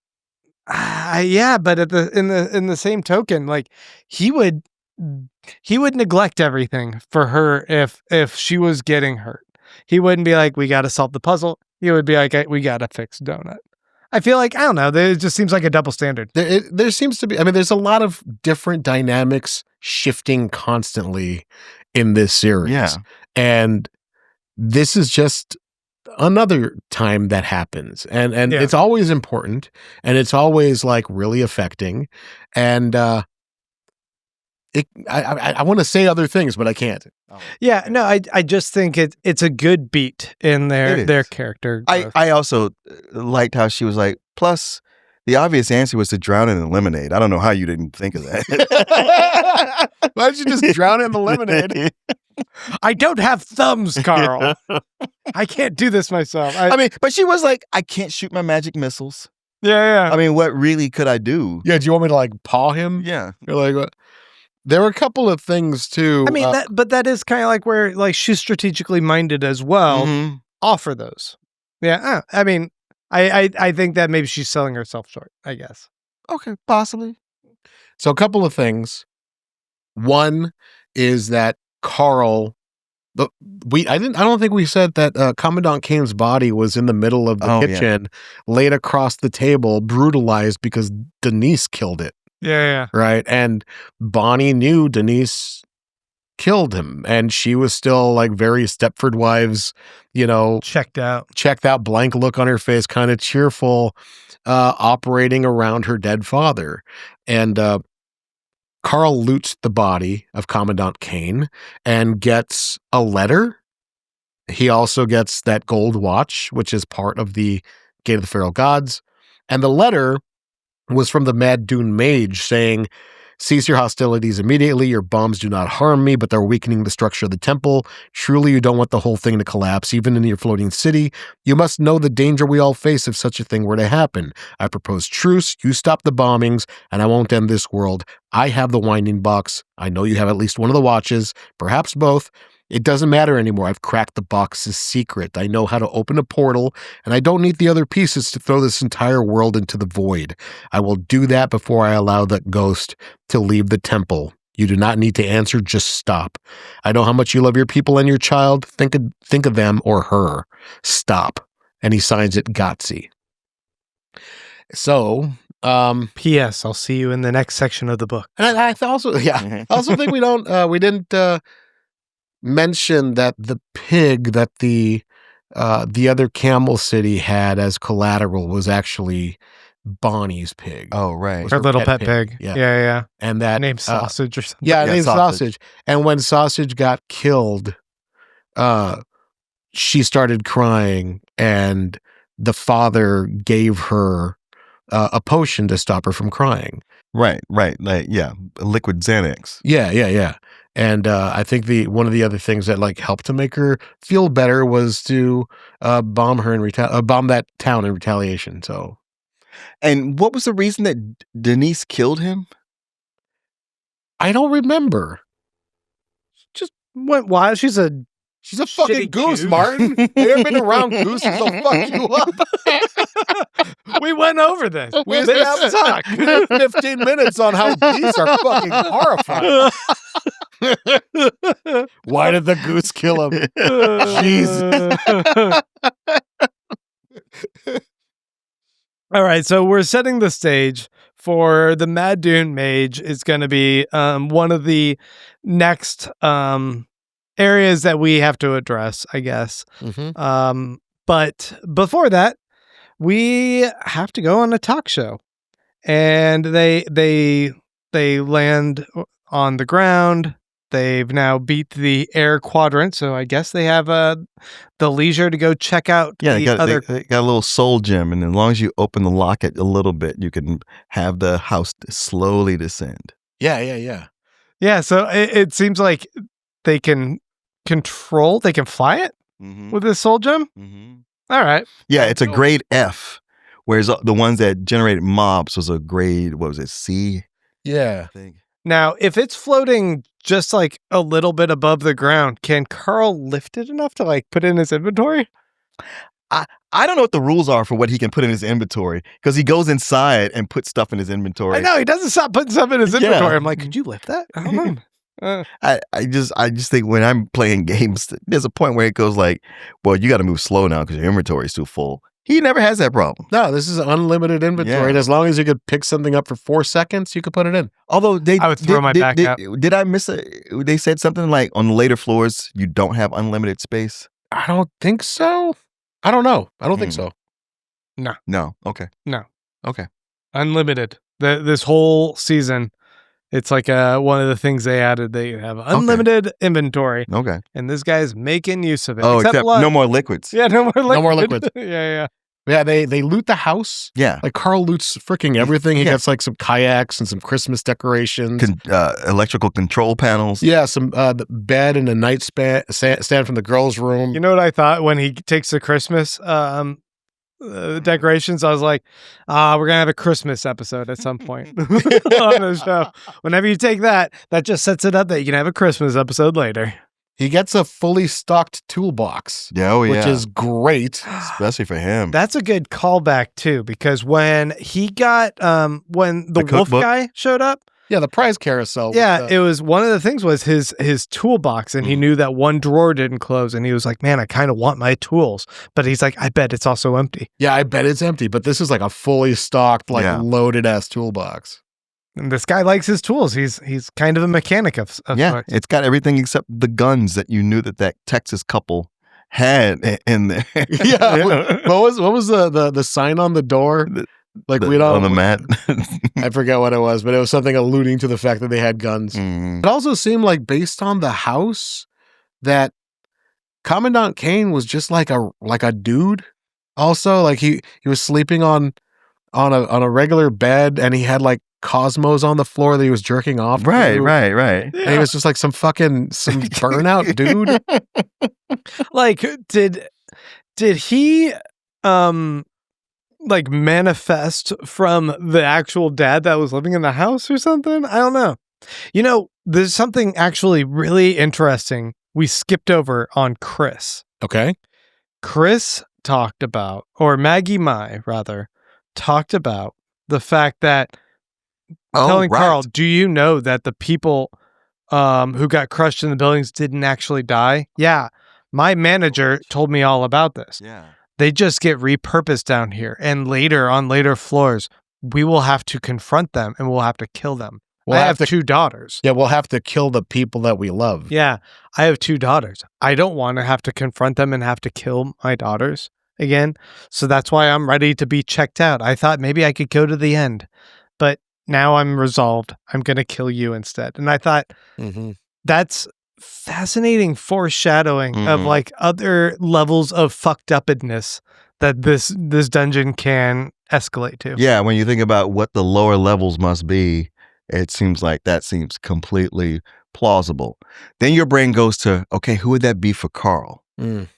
Yeah, but in the same token, like he would neglect everything for her if she was getting hurt. He wouldn't be like, we got to solve the puzzle. He would be like, we got to fix Donut. I feel like, I don't know, it just seems like a double standard. There seems to be, I mean, there's a lot of different dynamics shifting constantly in this series. Yeah. And this is just another time that happens. And it's always important, and it's always like really affecting. And I want to say other things, but I can't. Yeah, no, I just think it's a good beat in their character growth. I also liked how she was like, plus the obvious answer was to drown in the lemonade. I don't know how you didn't think of that. Why don't you just drown in the lemonade? I don't have thumbs, Carl. I can't do this myself. I mean, but she was like, I can't shoot my magic missiles. Yeah. I mean, what really could I do? Yeah, do you want me to like paw him? Yeah. You're like, what? There were a couple of things too. I mean, but that is kind of like where like she's strategically minded as well. Mm-hmm. Offer those. Yeah. I mean, I think that maybe she's selling herself short, I guess. Okay, possibly. So a couple of things. One is that Carl, I don't think we said that Commandant Kane's body was in the middle of the kitchen, laid across the table, brutalized because Denise killed it. Yeah. Right. And Bonnie knew Denise killed him, and she was still like very Stepford Wives, checked out, blank look on her face, kind of cheerful, operating around her dead father. And Carl loots the body of Commandant Kane and gets a letter. He also gets that gold watch, which is part of the Gate of the Feral Gods. And the letter was from the Mad Dune Mage saying, Cease your hostilities immediately. Your bombs do not harm me, but they're weakening the structure of the temple. Truly, you don't want the whole thing to collapse, even in your floating city. You must know the danger we all face if such a thing were to happen. I propose truce. You stop the bombings, and I won't end this world. I have the winding box. I know you have at least one of the watches, perhaps both. It doesn't matter anymore. I've cracked the box's secret. I know how to open a portal, and I don't need the other pieces to throw this entire world into the void. I will do that before I allow that ghost to leave the temple. You do not need to answer, just stop. I know how much you love your people and your child. Think of them or her. Stop. And he signs it Gotzi. So, P.S. I'll see you in the next section of the book. And I also think we didn't mention that the pig that the other Camel City had as collateral was actually Bonnie's pig. Oh, right. Her little pet pig. Yeah. And that named Sausage or something. Yeah, named Sausage. And when Sausage got killed, she started crying, and the father gave her a potion to stop her from crying. Right. Like, liquid Xanax. Yeah. And I think one of the other things that like helped to make her feel better was to bomb that town in retaliation. So, and what was the reason that Denise killed him? I don't remember. Just went wild. She's a fucking goose, Martin. Have you ever been around gooses? They'll fuck you up. We went over this. We did have talk. 15 minutes on how geese are fucking horrifying. Why did the goose kill him? Jesus. All right, so we're setting the stage for the Mad Dune Mage. Is going to be one of the next areas that we have to address, I guess. Mm-hmm. But before that, we have to go on a talk show, and they land on the ground. They've now beat the air quadrant, so I guess they have the leisure to go check out they got a little soul gem, and as long as you open the locket a little bit, you can have the house slowly descend. Yeah. So it seems like they can fly it with this soul gem. Mm-hmm. All right. Yeah, it's a grade F, whereas the ones that generated mobs was a grade, what was it, C? Yeah. I think. Now, if it's floating just like a little bit above the ground, can Carl lift it enough to like put in his inventory? I don't know what the rules are for what he can put in his inventory, because he goes inside and puts stuff in his inventory. I know, he doesn't stop putting stuff in his inventory. I'm like, could you lift that? I don't know. I just think when I'm playing games, there's a point where it goes like, well, you got to move slow now because your inventory is too full. He never has that problem. No, this is unlimited inventory. And as long as you could pick something up for 4 seconds, you could put it in. Although I would throw my back up. Did I miss it? They said something like on the later floors, you don't have unlimited space. I don't think so. I don't know. I don't think so. No. Okay. No. Okay. Unlimited. This whole season, it's like one of the things they added. They have unlimited inventory. Okay. And this guy's making use of it. Oh, except no more liquids. Yeah, no more liquids. No more liquids. Yeah. Yeah, they loot the house. Yeah. Like Carl loots freaking everything. He gets like some kayaks and some Christmas decorations. Electrical control panels. Yeah, some the bed and a nightstand from the girls' room. You know what I thought when he takes the Christmas decorations? I was like, we're going to have a Christmas episode at some point on the show. Whenever you take that just sets it up that you can have a Christmas episode later. He gets a fully stocked toolbox. Which is great. Especially for him. That's a good callback too, because when he got when the wolf guy showed up. Yeah, the prize carousel. Yeah, it was one of the things was his toolbox, and he knew that one drawer didn't close, and he was like, man, I kind of want my tools. But he's like, I bet it's also empty. Yeah, I bet it's empty, but this is like a fully stocked, loaded ass toolbox. And this guy likes his tools. He's kind of a mechanic of sorts. It's got everything except the guns that you knew that Texas couple had in there. Yeah. What was the sign on the door? Like we don't on the mat. I forget what it was, but it was something alluding to the fact that they had guns. It also seemed like based on the house that Commandant Kane was just like a dude. Also, like he was sleeping on a regular bed, and he had like Cosmos on the floor that he was jerking off Right, to. right. And he was just like some burnout dude. Like, did he like manifest from the actual dad that was living in the house or something? I don't know. You know, there's something actually really interesting we skipped over on Chris. Okay. Chris talked about, or Maggie Mai rather, talked about the fact that telling Carl, do you know that the people who got crushed in the buildings didn't actually die? Yeah. My manager told me all about this. Yeah. They just get repurposed down here. And later, on later floors, we will have to confront them and we'll have to kill them. I have 2 daughters. Yeah, we'll have to kill the people that we love. Yeah, I have 2 daughters. I don't want to have to confront them and have to kill my daughters again. So that's why I'm ready to be checked out. I thought maybe I could go to the end, but now I'm resolved. I'm going to kill you instead. And I thought that's fascinating foreshadowing of like other levels of fucked upness that this dungeon can escalate to. Yeah, when you think about what the lower levels must be, it seems like that seems completely plausible. Then your brain goes to, okay, who would that be for Carl?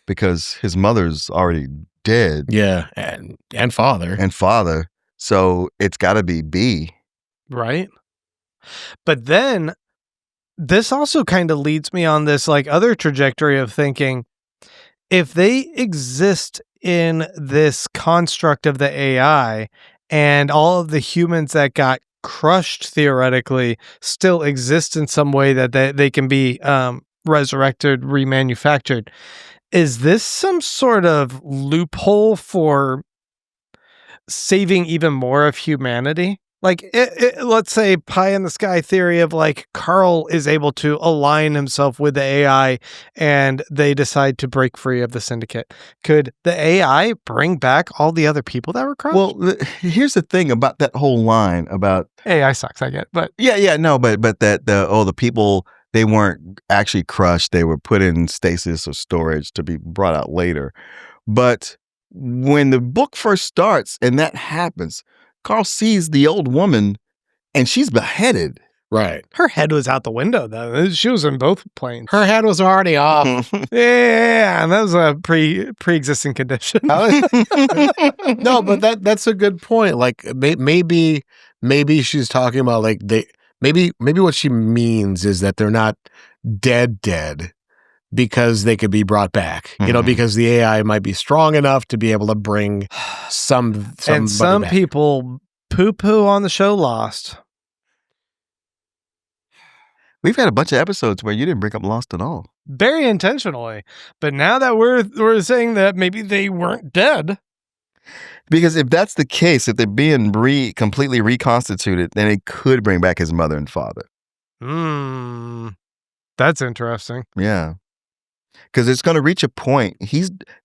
Because his mother's already dead. Yeah, and father. So it's got to be B. Right. But then this also kind of leads me on this like other trajectory of thinking, if they exist in this construct of the AI and all of the humans that got crushed theoretically still exist in some way that they can be resurrected, remanufactured, is this some sort of loophole for saving even more of humanity? Like, let's say pie in the sky theory of like Carl is able to align himself with the AI and they decide to break free of the syndicate. Could the AI bring back all the other people that were crushed? Well, here's the thing about that whole line about AI sucks, I get, but but the people, they weren't actually crushed. They were put in stasis or storage to be brought out later. But when the book first starts and that happens, Carl sees the old woman and she's beheaded. Right. Her head was out the window, though. She was in both planes. Her head was already off. Yeah, and that was a pre-existing condition. No, but that's a good point. Like maybe she's talking about like maybe what she means is that they're not dead because they could be brought back. You know, because the AI might be strong enough to be able to bring some and some back. People poo-poo on the show Lost. We've had a bunch of episodes where you didn't bring up Lost at all. Very intentionally. But now that we're saying that maybe they weren't dead. Because if that's the case, if they're being completely reconstituted, then it could bring back his mother and father. That's interesting. Yeah. Because it's going to reach a point.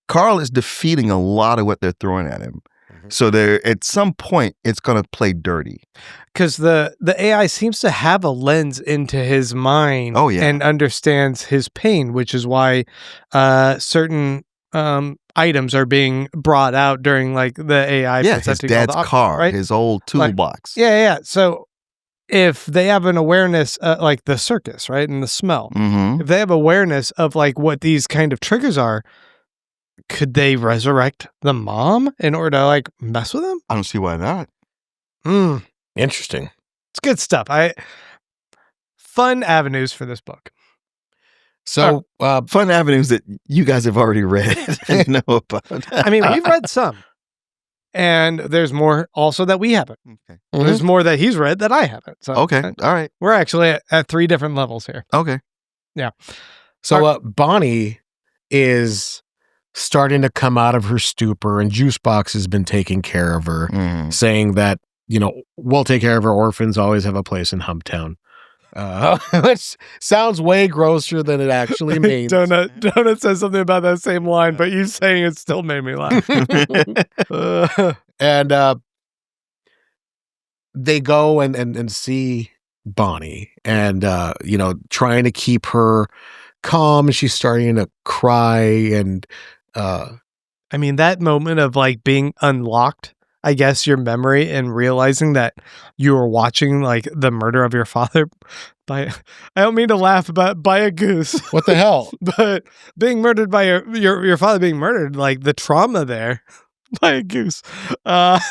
Carl is defeating a lot of what they're throwing at him. So at some point, it's going to play dirty. Because the AI seems to have a lens into his mind and understands his pain, which is why certain items are being brought out during like the AI. Yeah, his dad's car, right? His old toolbox. Like, yeah. So if they have an awareness, like the circus, right, and the smell, if they have awareness of like what these kind of triggers are, could they resurrect the mom in order to like mess with him? I don't see why not. Interesting. It's good stuff. Fun avenues for this book. So fun avenues that you guys have already read and know about. I mean, we've read some. And there's more also that we haven't. Okay. There's more that he's read that I haven't. So okay. All right. We're actually at 3 different levels here. Okay. Yeah. So Bonnie is starting to come out of her stupor, and Juicebox has been taking care of her, saying that, you know, we'll take care of her. Orphans always have a place in Humptown. Which sounds way grosser than it actually means. Donut says something about that same line, but you saying it still made me laugh. And they go and see Bonnie, and you know, trying to keep her calm. She's starting to cry, and I mean, that moment of like being unlocked I guess, your memory and realizing that you were watching like the murder of your father by, I don't mean to laugh, but by a goose. What the hell? But being murdered by your father being murdered, like the trauma there by a goose. But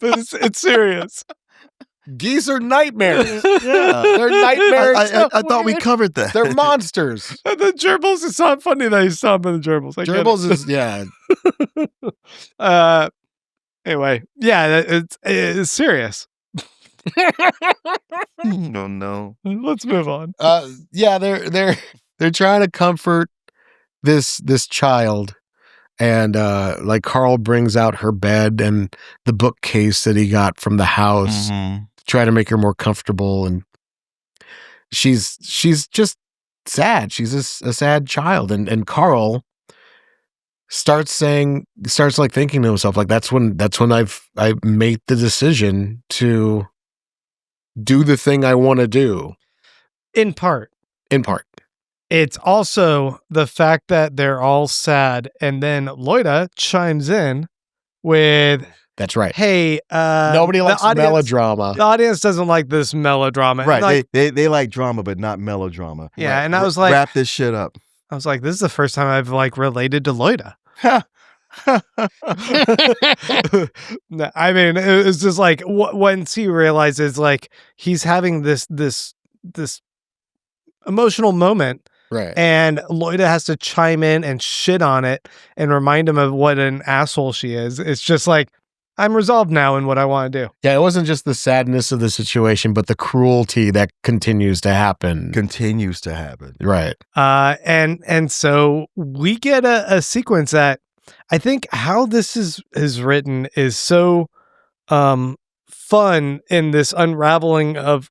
it's serious. Geese are nightmares. Yeah. They're nightmares. I thought we covered that. They're monsters. And the gerbils, it's not funny that he's stopping the gerbils. Gerbils is, yeah. Anyway, yeah, it's serious. No, no. Let's move on. Yeah, they're trying to comfort this child, and like Carl brings out her bed and the bookcase that he got from the house to try to make her more comfortable, and she's just sad. She's a sad child, and Carl starts like thinking to himself, like that's when I made the decision to do the thing I want to do. In part. It's also the fact that they're all sad, and then Loida chimes in with, that's right. Hey, nobody likes melodrama. The audience doesn't like this melodrama. Right. Like, they like drama, but not melodrama. Yeah, right. And I was like, wrap this shit up. I was like, this is the first time I've like related to Loida. No, I mean, it was just like once he realizes like he's having this emotional moment, right? And Loida has to chime in and shit on it and remind him of what an asshole she is. It's just like, I'm resolved now in what I want to do. Yeah, it wasn't just the sadness of the situation, but the cruelty that continues to happen. Right. And so we get a sequence that I think how this is written is so fun in this unraveling of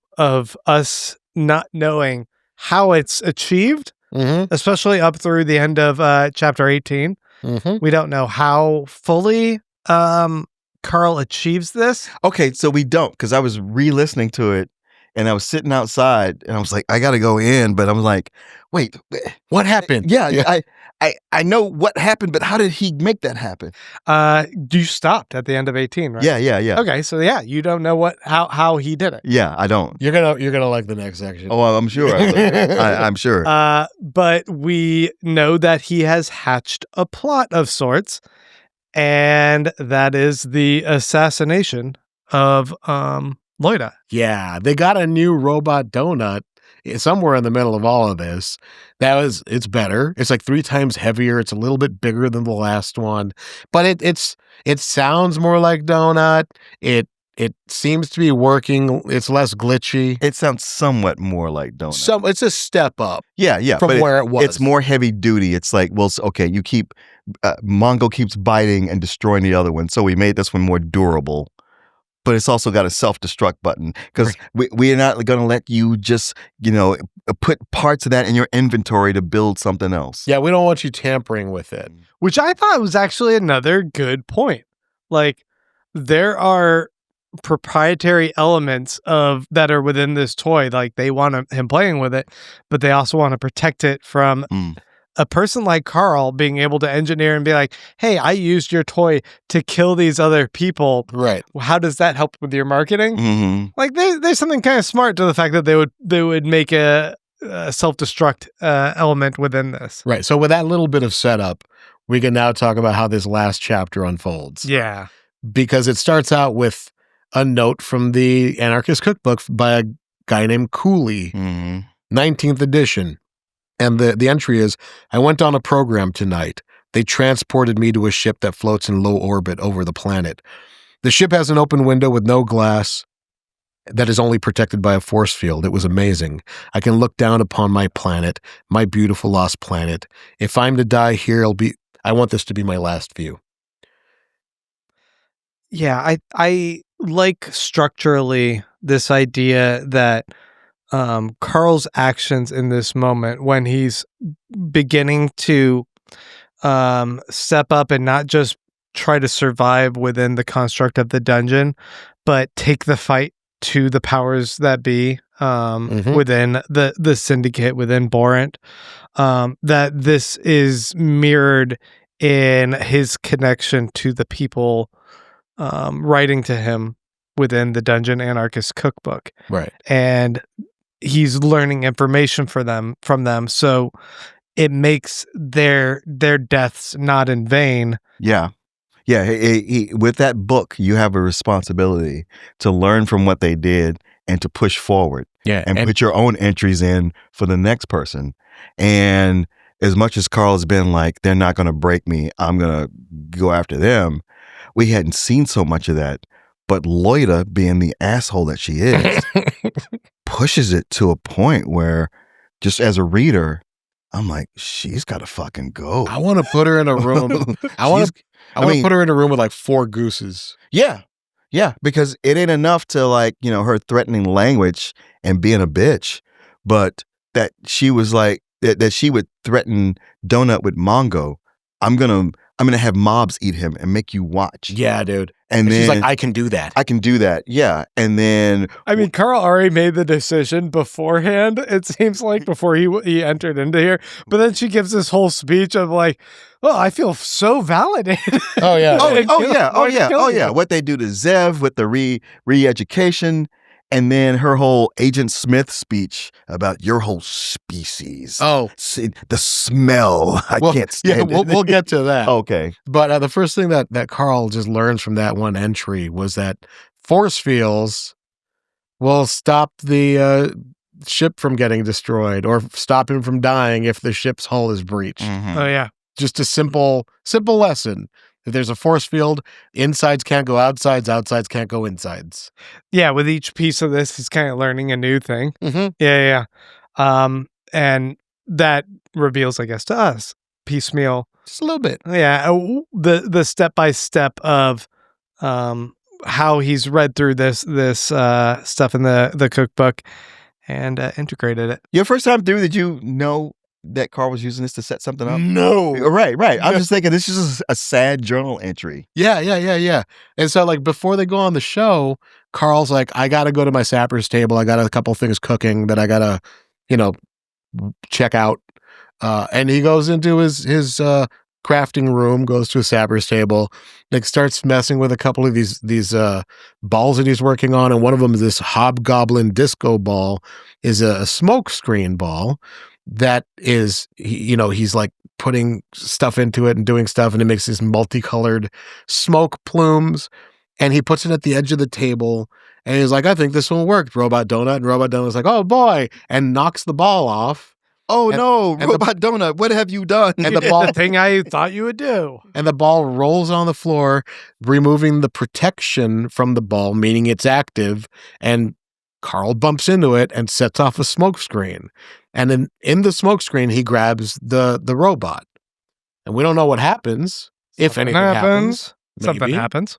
us not knowing how it's achieved, especially up through the end of chapter 18. We don't know how fully Carl achieves this. Okay, so we don't, because I was re-listening to it and I was sitting outside and I was like, I got to go in, but I'm like, wait, what happened? Yeah. I know what happened, but how did he make that happen? You stopped at the end of 18, right? Yeah. Okay, so yeah, you don't know how he did it. Yeah, I don't. You're gonna like the next section. Oh, I'm sure. I'm sure. But we know that he has hatched a plot of sorts, and that is the assassination of Loida. Yeah, they got a new robot donut somewhere in the middle of all of this. It's better. It's like 3 times heavier. It's a little bit bigger than the last one, but it sounds more like donut. It seems to be working. It's less glitchy. It sounds somewhat more like donut. It's a step up. Yeah. From where it was. It's more heavy duty. It's like, well, okay, you keep Mongo keeps biting and destroying the other one, so we made this one more durable. But it's also got a self-destruct button, because we are not going to let you just, put parts of that in your inventory to build something else. Yeah, we don't want you tampering with it. Which I thought was actually another good point. Like, there are proprietary elements that are within this toy. Like, they want him playing with it, but they also want to protect it from a person like Carl being able to engineer and be like, hey, I used your toy to kill these other people. Right. How does that help with your marketing? Mm-hmm. Like, there's something kind of smart to the fact that they would make a self-destruct element within this. Right. So with that little bit of setup, we can now talk about how this last chapter unfolds. Yeah. Because it starts out with a note from the Anarchist Cookbook by a guy named Cooley, 19th edition. And the entry is, I went on a program tonight. They transported me to a ship that floats in low orbit over the planet. The ship has an open window with no glass that is only protected by a force field. It was amazing. I can look down upon my planet, my beautiful lost planet. If I'm to die here, I want this to be my last view. Yeah, I like structurally this idea that Carl's actions in this moment, when he's beginning to step up and not just try to survive within the construct of the dungeon, but take the fight to the powers that be within the syndicate, within Borant, that this is mirrored in his connection to the people writing to him within the Dungeon Anarchist Cookbook. Right. And he's learning information from them. So it makes their deaths not in vain. Yeah. Yeah. With that book, you have a responsibility to learn from what they did and to push forward. Yeah. And put your own entries in for the next person. And as much as Carl's been like, they're not going to break me, I'm going to go after them, we hadn't seen so much of that. But Loida, being the asshole that she is, pushes it to a point where, just as a reader, I'm like, she's got to fucking go. I want to put her in a room. I want to put her in a room with like 4 gooses. Yeah. Yeah. Because it ain't enough to like, her threatening language and being a bitch, but that she was like, that she would threaten Donut with Mongo. I'm gonna have mobs eat him and make you watch. Yeah, dude. And then she's like, I can do that. I can do that. Yeah. And then Carl already made the decision beforehand. It seems like before he entered into here. But then she gives this whole speech of like, "Oh, I feel so validated." Oh yeah. Oh yeah. What they do to Zev with the re-education. And then her whole Agent Smith speech about your whole species. Oh, the smell. I can't stand it. We'll get to that. Okay. But the first thing that Carl just learns from that one entry was that force fields will stop the ship from getting destroyed or stop him from dying if the ship's hull is breached. Mm-hmm. Oh, yeah. Just a simple lesson. If there's a force field, insides can't go outsides, outsides can't go insides. Yeah, with each piece of this, he's kind of learning a new thing. Mm-hmm. Yeah. And that reveals, I guess, to us, piecemeal. Just a little bit. Yeah, the step-by-step of how he's read through this stuff in the cookbook and integrated it. Your first time through, did you know that Carl was using this to set something up? No. Right. I'm just thinking this is a sad journal entry. Yeah. And so like before they go on the show, Carl's like, I got to go to my sapper's table. I got a couple things cooking that I got to, check out. And he goes into his crafting room, goes to a sapper's table, like starts messing with a couple of these balls that he's working on. And one of them is this hobgoblin disco ball, is a smoke screen ball. That is, he's like putting stuff into it and doing stuff, and it makes these multicolored smoke plumes. And he puts it at the edge of the table, and he's like, I think this will work, Robot Donut. And Robot Donut's like, oh boy, and knocks the ball off. Oh no, Robot Donut, what have you done? And the ball thing I thought you would do. And the ball rolls on the floor, removing the protection from the ball, meaning it's active, and Carl bumps into it and sets off a smoke screen. And then in the smoke screen, he grabs the robot. And we don't know what happens, if anything happens. Something happens.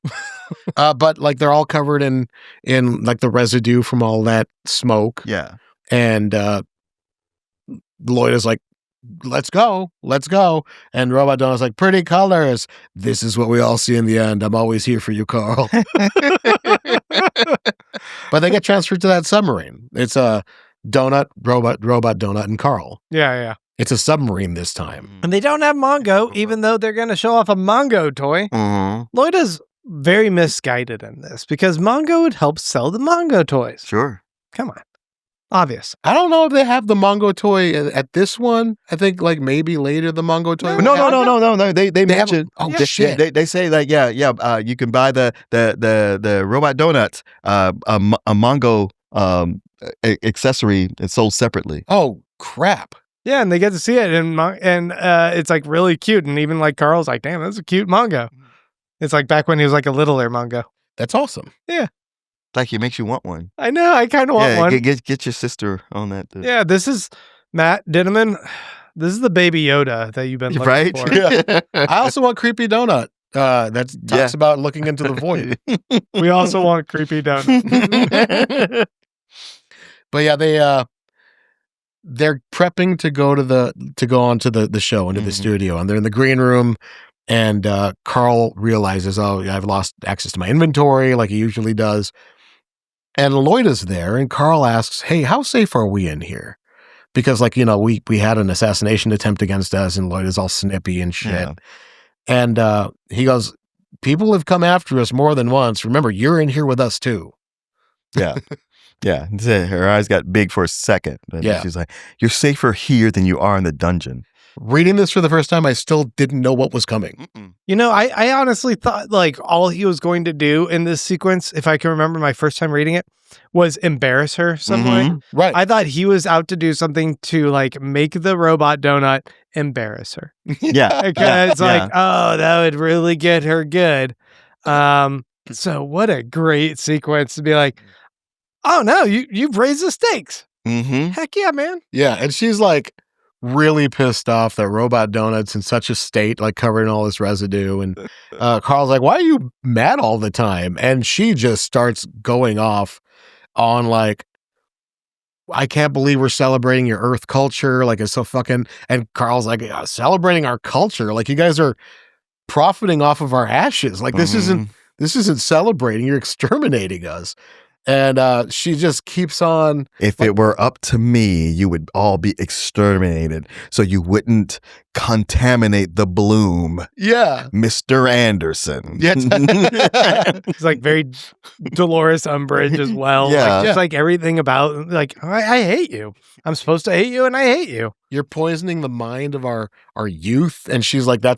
But like they're all covered in like the residue from all that smoke. Yeah. And Lloyd is like, let's go. And Robot Donut's like, pretty colors. This is what we all see in the end. I'm always here for you, Carl. But they get transferred to that submarine. It's a Donut, Robot Donut, and Carl. Yeah. It's a submarine this time. And they don't have Mongo, even though they're going to show off a Mongo toy. Mm-hmm. Lloyd is very misguided in this because Mongo would help sell the Mongo toys. Sure. Come on. Obvious. I don't know if they have the Mongo toy at this one. I think like maybe later the Mongo toy. No. They mentioned. Shit. They say like you can buy the Robot Donuts a Mongo accessory. It's sold separately. Oh crap. Yeah, and they get to see it, and it's like really cute, and even like Carl's like, damn, that's a cute Mongo. It's like back when he was like a littler Mongo. That's awesome. Yeah. Like it makes you want one. I know. I kind of want one. Get your sister on that. Yeah, this is Matt Dinneman. This is the baby Yoda that you've been looking for. Yeah. I also want Creepy Donut. That talks about looking into the void. We also want Creepy Donut. But yeah, they're prepping to go onto the show, into the studio, and they're in the green room. And Carl realizes, I've lost access to my inventory like he usually does. And Lloyd is there, and Carl asks, hey, how safe are we in here? Because, we had an assassination attempt against us, and Lloyd is all snippy and shit. Yeah. And he goes, people have come after us more than once. Remember, you're in here with us too. Yeah. Yeah. Her eyes got big for a second. And she's like, you're safer here than you are in the dungeon. Reading this for the first time, I still didn't know what was coming. You know, I honestly thought like all he was going to do in this sequence, if I can remember my first time reading it, was embarrass her some way. Right. I thought he was out to do something to like make the robot donut embarrass her. Yeah. Because oh, that would really get her good. So what a great sequence to be like, oh no, you've raised the stakes. Heck yeah, man. Yeah, and she's like really pissed off that Robot Donut's in such a state, like covered in all this residue. And Carl's like, why are you mad all the time? And she just starts going off on like, I can't believe we're celebrating your Earth culture. Like, it's so fucking. And Carl's like, celebrating our culture. Like, you guys are profiting off of our ashes. Like, this isn't celebrating. You're exterminating us. And she just keeps on. If it were up to me, you would all be exterminated so you wouldn't contaminate the bloom. Yeah. Mr. Anderson. Yeah. It's like very Dolores Umbridge as well. Yeah. Like, just like everything about, like, I hate you. I'm supposed to hate you and I hate you. You're poisoning the mind of our youth. And she's like, I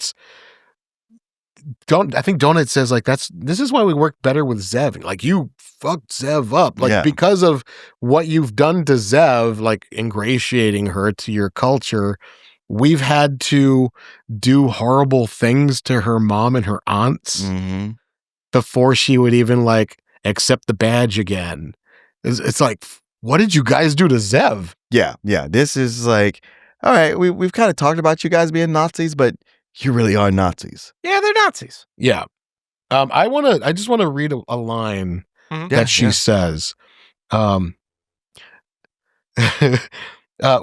think Donut says like, this is why we work better with Zev. Like, you fucked Zev up. Like, because of what you've done to Zev, like ingratiating her to your culture, we've had to do horrible things to her mom and her aunts before she would even like accept the badge again. It's like, what did you guys do to Zev? Yeah. Yeah. This is like, all right, we've kind of talked about you guys being Nazis, but you really are Nazis. Yeah, they're Nazis. Yeah. I just want to read a line that she says.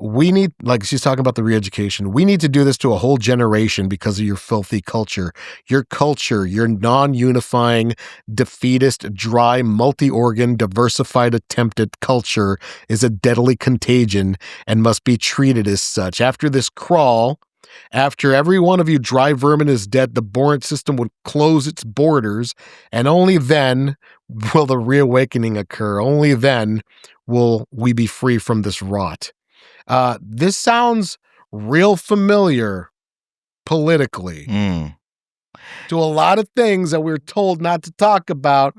We need, like, she's talking about the re-education. We need to do this to a whole generation because of your filthy culture. Your culture, your non-unifying, defeatist, dry, multi-organ, diversified attempt at culture is a deadly contagion and must be treated as such. After this crawl, after every one of you dry vermin is dead, the Borant system would close its borders, and only then will the reawakening occur. Only then will we be free from this rot. This sounds real familiar politically to a lot of things that we're told not to talk about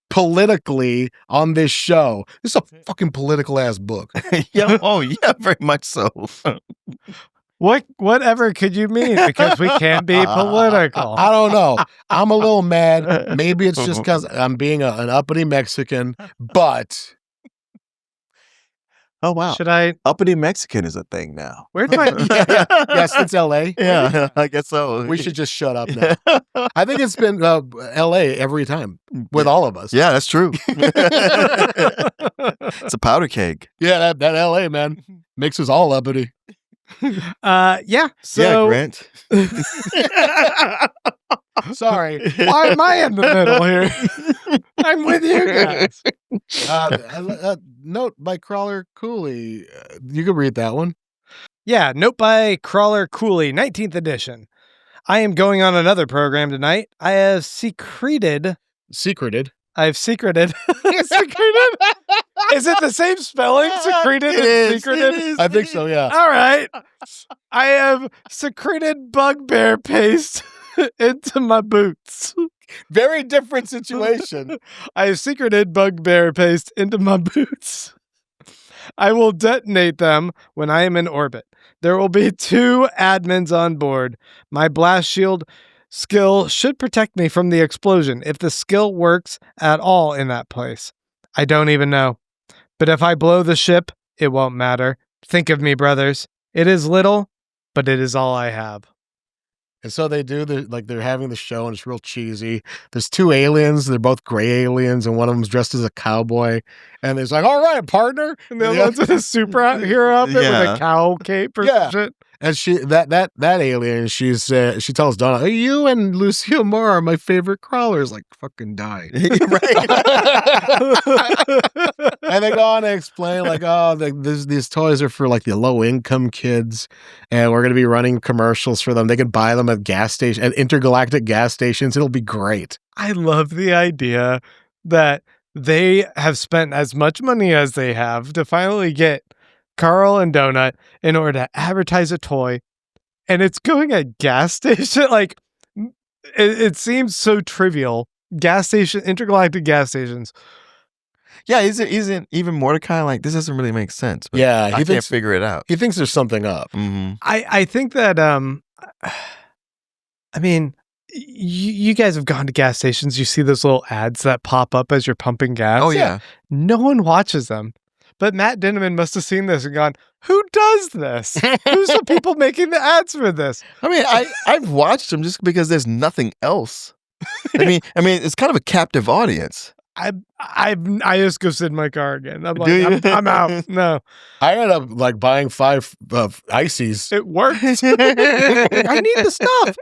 politically on this show. This is a fucking political ass book. Yeah. Oh, yeah, very much so. Whatever could you mean? Because we can't be political. I don't know. I'm a little mad. Maybe it's just because I'm being an uppity Mexican, but. Oh, wow. Should I? Uppity Mexican is a thing now. Where do I? Yes, it's LA. Yeah, I guess so. We should just shut up now. I think it's been LA every time with all of us. Yeah, that's true. It's a powder keg. Yeah, that LA, man, makes us all uppity. Yeah. So, yeah, Grant. Sorry. Why am I in the middle here? I'm with you guys. Note by Crawler Cooley. You can read that one. Yeah, note by Crawler Cooley, 19th edition. I am going on another program tonight. I have secreted. I've secreted. Secreted? Is it the same spelling? Secreted and secreted? I think so, yeah. All right. I have secreted bugbear paste into my boots. Very different situation. I have secreted bugbear paste into my boots. I will detonate them when I am in orbit. There will be 2 admins on board. My blast shield skill should protect me from the explosion if the skill works at all in that place. I don't even know. But if I blow the ship, it won't matter. Think of me, brothers. It is little, but it is all I have. And so they do they're having the show and it's real cheesy. There's 2 aliens. They're both gray aliens and one of them's dressed as a cowboy. And it's like, all right, partner. And the other one's a superhero outfit with a cow cape or some shit. And that alien, she tells Donna, you and Lucille Moore are my favorite crawlers. Like, fucking die. Right. And they go on to explain, like, these toys are for like the low income kids, and we're going to be running commercials for them. They can buy them at intergalactic gas stations. It'll be great. I love the idea that they have spent as much money as they have to finally get Carl and Donut in order to advertise a toy, and it's going at gas station. Like, it seems so trivial. Intergalactic gas stations. Yeah, isn't even Mordecai like, this doesn't really make sense? But Yeah, I can't figure it out. He thinks there's something up. Mm-hmm. I think that I mean, you guys have gone to gas stations. You see those little ads that pop up as you're pumping gas. Oh yeah. No one watches them. But Matt Dinniman must have seen this and gone, who does this? Who's the people making the ads for this? I mean, I've watched them just because there's nothing else. I mean, it's kind of a captive audience. I just go sit in my car again. I'm like, I'm out. No. I ended up like buying 5 ices. It worked. I need the stuff.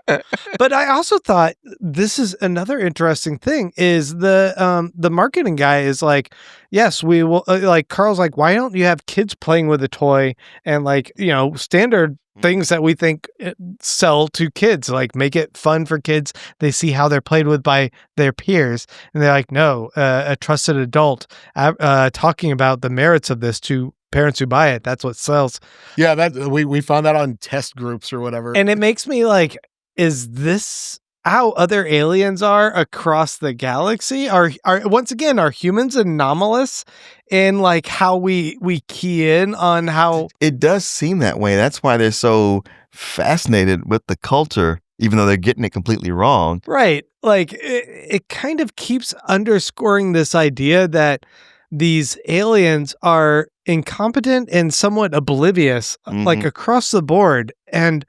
But I also thought this is another interesting thing is the marketing guy is like, yes, we will. Like Carl's like, why don't you have kids playing with a toy and like, standard things that we think sell to kids, like make it fun for kids. They see how they're played with by their peers. And they're like, no, a trusted adult talking about the merits of this to parents who buy it. That's what sells. Yeah, that we found that on test groups or whatever. And it makes me like, is this how other aliens are across the galaxy? Are once again, are humans anomalous in like how we key in on how it does seem that way? That's why they're so fascinated with the culture, even though they're getting it completely wrong. Right. Like it kind of keeps underscoring this idea that these aliens are incompetent and somewhat oblivious, like across the board. And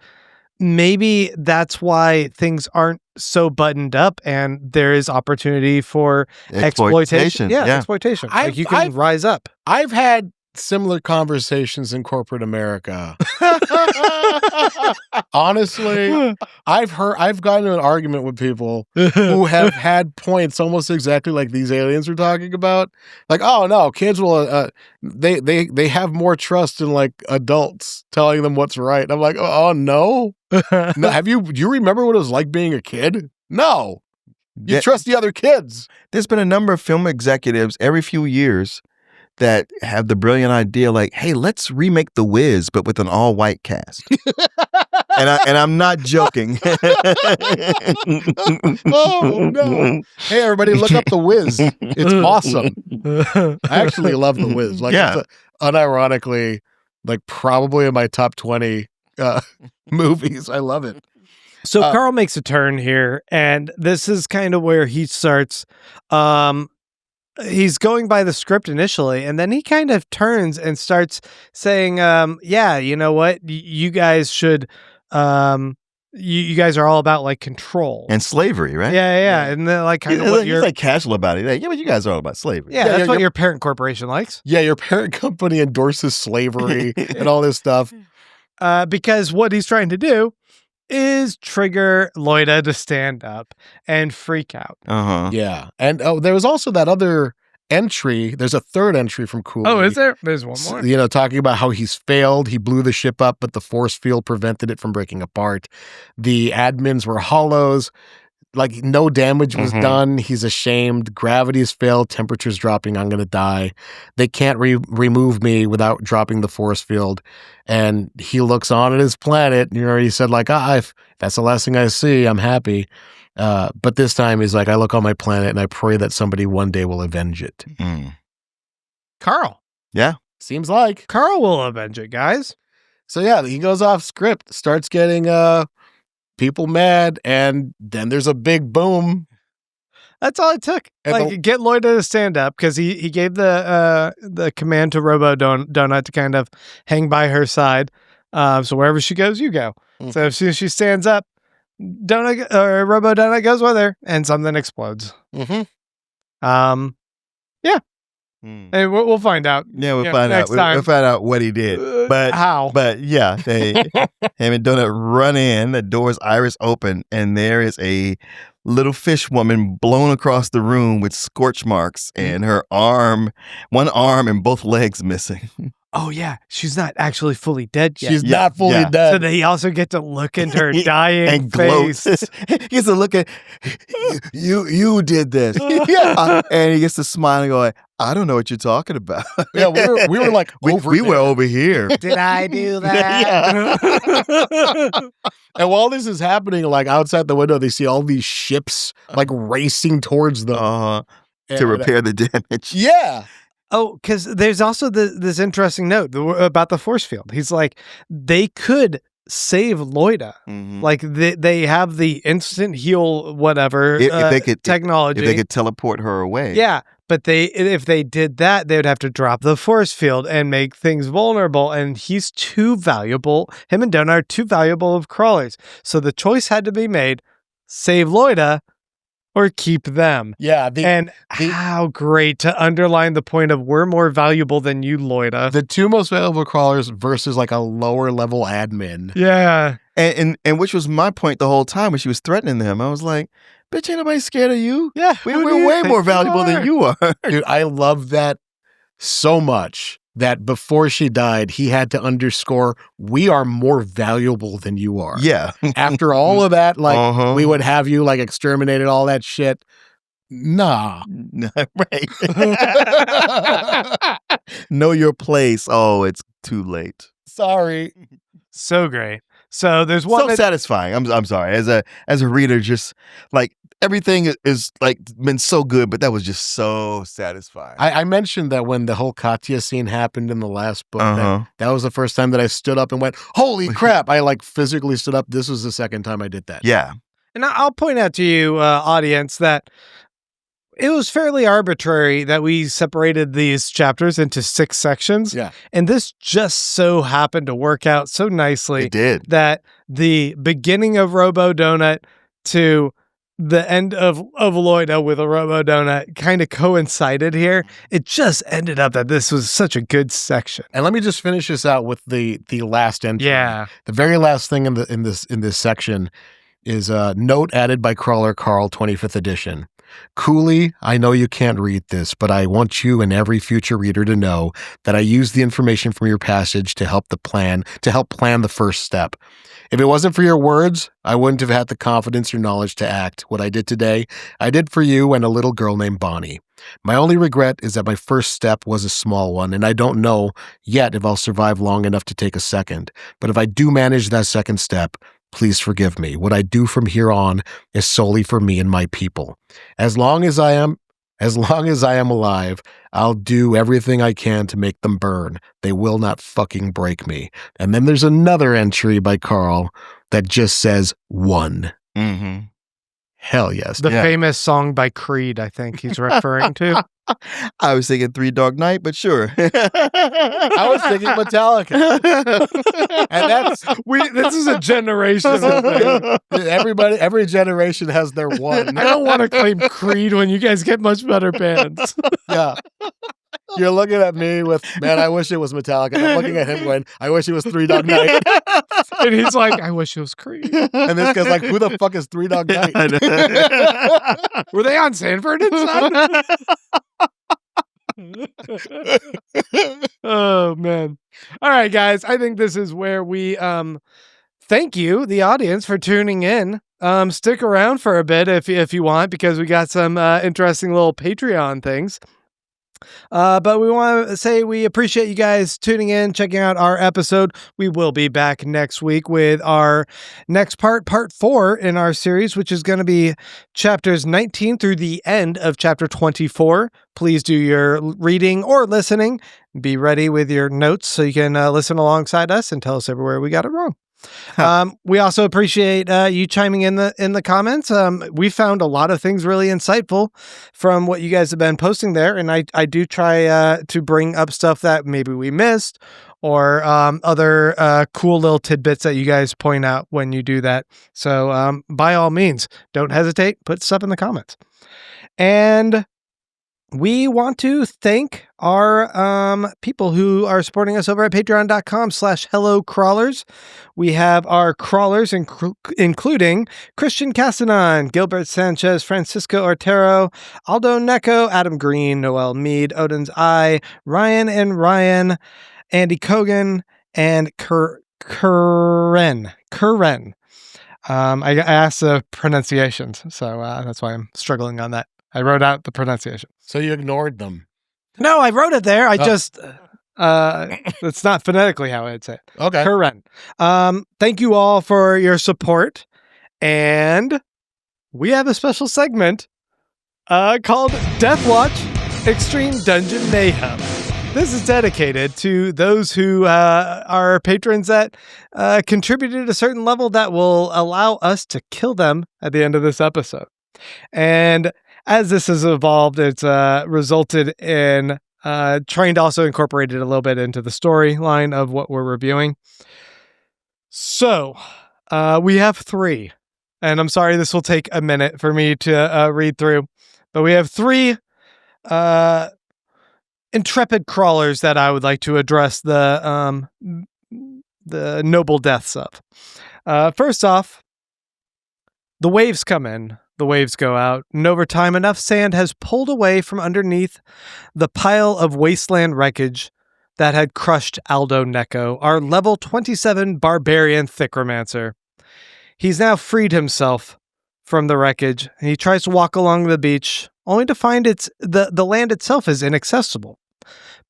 maybe that's why things aren't so buttoned up and there is opportunity for exploitation. Yeah, exploitation. Like you can rise up. I've had similar conversations in corporate America. Honestly, I've gotten into an argument with people who have had points almost exactly like these aliens we're talking about. Like, oh no, kids will they have more trust in like adults telling them what's right. I'm like, oh no. No, do you remember what it was like being a kid? No. You trust the other kids. There's been a number of film executives every few years that have the brilliant idea, like, hey, let's remake The Wiz, but with an all-white cast. and I'm not joking. Oh no! Hey, everybody, look up The Wiz. It's awesome. I actually love The Wiz. Like, it's unironically, like probably in my top 20 movies. I love it. So Carl makes a turn here, and this is kind of where he starts. He's going by the script initially, and then he kind of turns and starts saying, yeah, you know what? You guys should, you guys are all about like control. And slavery, right? Yeah. And then like kind of what you're like casual about it. Like, yeah, but you guys are all about slavery. Yeah, that's what your parent corporation likes. Yeah, your parent company endorses slavery and all this stuff. Because what he's trying to do is trigger Loida to stand up and freak out. Yeah. And there was also that other entry. There's a third entry from Cooley. Oh, is there? There's one more. Talking about how he's failed. He blew the ship up, but the force field prevented it from breaking apart. The admins were hollows. Like, no damage was done. He's ashamed. Gravity's failed. Temperature's dropping. I'm going to die. They can't remove me without dropping the force field. And he looks on at his planet. He said, like, if that's the last thing I see, I'm happy. But this time he's like, I look on my planet and I pray that somebody one day will avenge it. Carl. Yeah. Seems like. Carl will avenge it, guys. So yeah, he goes off script, starts getting people mad, and then there's a big boom. That's all it took. And get Loida to stand up, because he gave the command to Robo Donut to kind of hang by her side. So wherever she goes, you go. So as soon as she stands up, Robo Donut goes with her, and something explodes. Yeah. And we'll find out. Yeah, we'll find out. We'll find out what he did. But how? But yeah, him and Donut run in. The door's iris open, and there is a little fish woman blown across the room with scorch marks, and her one arm and both legs missing. Oh yeah, she's not actually fully dead yet. She's not fully dead. So they also get to look into her dying and face. He gets to look at you did this. And he gets to smile and go, I don't know what you're talking about. Yeah, we were like we were over here. Did I do that? And while this is happening, like outside the window, they see all these ships like racing towards them to repair the damage. Yeah. Oh, because there's also this interesting note about the force field. He's like, they could save Loida. Like they have the instant heal, whatever if they could, technology. If they could teleport her away. Yeah, but if they did that, they would have to drop the force field and make things vulnerable. And he's too valuable. Him and Donut are too valuable of crawlers. So the choice had to be made: save Loida or keep them. Yeah. How great to underline the point of we're more valuable than you, Loida. The two most valuable crawlers versus like a lower level admin. Yeah. And which was my point the whole time when she was threatening them. I was like, bitch, ain't nobody scared of you. Yeah. We're way more valuable than you are. Dude, I love that so much that before she died, he had to underscore, we are more valuable than you are. Yeah. After all of that, like, we would have you, like, exterminated all that shit. Nah. Right. Know your place. Oh, it's too late. Sorry. So great. So there's one so satisfying. I'm sorry. As a reader, just like everything is like been so good, but that was just so satisfying. I mentioned that when the whole Katya scene happened in the last book, that was the first time that I stood up and went, holy crap. I like physically stood up. This was the second time I did that. Yeah. And I'll point out to you, audience, that it was fairly arbitrary that we separated these chapters into 6 sections. Yeah. And this just so happened to work out so nicely. It did. That the beginning of Robo Donut to the end of Loida with a Robo Donut kind of coincided here. It just ended up that this was such a good section. And let me just finish this out with the last entry. Yeah. The very last thing in this section is a note added by Crawler Carl, 25th edition. Cooley, I know you can't read this, but I want you and every future reader to know that I used the information from your passage to help plan the first step. If it wasn't for your words, I wouldn't have had the confidence or knowledge to act. What I did today, I did for you and a little girl named Bonnie. My only regret is that my first step was a small one, and I don't know yet if I'll survive long enough to take a second. But if I do manage that second step, please forgive me. What I do from here on is solely for me and my people. As long as I am alive, I'll do everything I can to make them burn. They will not fucking break me. And then there's another entry by Carl that just says 1. Mm-hmm. Hell yes. The famous song by Creed, I think he's referring to. I was thinking 3 Dog Night, but sure. I was thinking Metallica. And this is a generational thing. Every generation has their one. I don't want to claim Creed when you guys get much better bands. Yeah. You're looking at me with, man, I wish it was Metallica. I'm looking at him going, I wish it was 3 Dog Night. And he's like, I wish it was Creed. And this guy's like, who the fuck is 3 Dog Night? Were they on Sanford and Son? Oh, man. All right, guys. I think this is where we thank you, the audience, for tuning in. Stick around for a bit if you want, because we got some interesting little Patreon things. But we want to say we appreciate you guys tuning in, checking out our episode. We will be back next week with our next part 4 in our series, which is going to be chapters 19 through the end of chapter 24. Please do your reading or listening. Be ready with your notes so you can listen alongside us and tell us everywhere we got it wrong. We also appreciate you chiming in the comments. We found a lot of things really insightful from what you guys have been posting there, and I do try to bring up stuff that maybe we missed or other cool little tidbits that you guys point out when you do that. So by all means, don't hesitate, put stuff in the comments. And we want to thank our people who are supporting us over at patreon.com/hellocrawlers. We have our crawlers, including Christian Castanon, Gilbert Sanchez, Francisco Ortero, Aldo Necco, Adam Green, Noel Mead, Odin's Eye, Ryan and Ryan, Andy Kogan, and Curren. I asked the pronunciations, so that's why I'm struggling on that. I wrote out the pronunciation. So you ignored them? No, I wrote it there. I just, it's not phonetically how I'd say it. Okay. Curren. Thank you all for your support. And we have a special segment called Death Watch Extreme Dungeon Mayhem. This is dedicated to those who are patrons that contributed a certain level that will allow us to kill them at the end of this episode. And as this has evolved, it's resulted in trying to also incorporate it a little bit into the storyline of what we're reviewing. So we have 3. And I'm sorry, this will take a minute for me to read through. But we have 3 intrepid crawlers that I would like to address the noble deaths of. First off, the waves come in, the waves go out, and over time enough sand has pulled away from underneath the pile of wasteland wreckage that had crushed Aldo Necco, our level 27 barbarian thickromancer. He's now freed himself from the wreckage, and he tries to walk along the beach, only to find the land itself is inaccessible.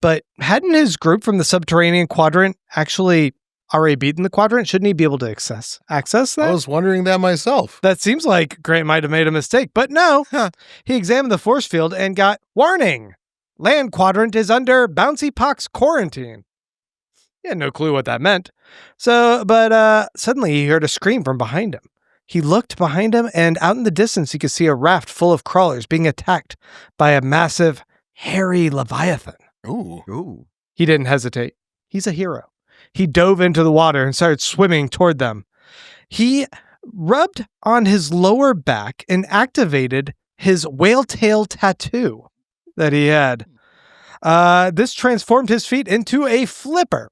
But hadn't his group from the subterranean quadrant actually already beaten the quadrant? Shouldn't he be able to access that? I was wondering that myself. That seems like Grant might have made a mistake, but no. He examined the force field and got, warning, land quadrant is under bouncy pox quarantine. He had no clue what that meant. But suddenly he heard a scream from behind him. He looked behind him, and out in the distance he could see a raft full of crawlers being attacked by a massive, hairy leviathan. Ooh. He didn't hesitate. He's a hero. He dove into the water and started swimming toward them. He rubbed on his lower back and activated his whale tail tattoo that he had. This transformed his feet into a flipper,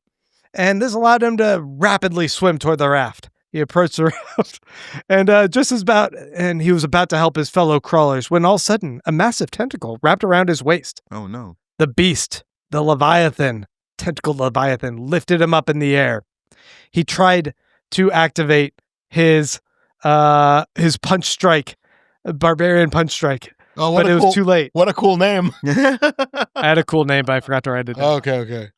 and this allowed him to rapidly swim toward the raft. He approached the raft, and he was about to help his fellow crawlers when all of a sudden a massive tentacle wrapped around his waist. Oh no. The beast, the leviathan, tentacled leviathan, lifted him up in the air. He tried to activate his punch strike, barbarian punch strike. Oh, but it was too late. What a cool name. I had a cool name, but I forgot to write it down. Okay.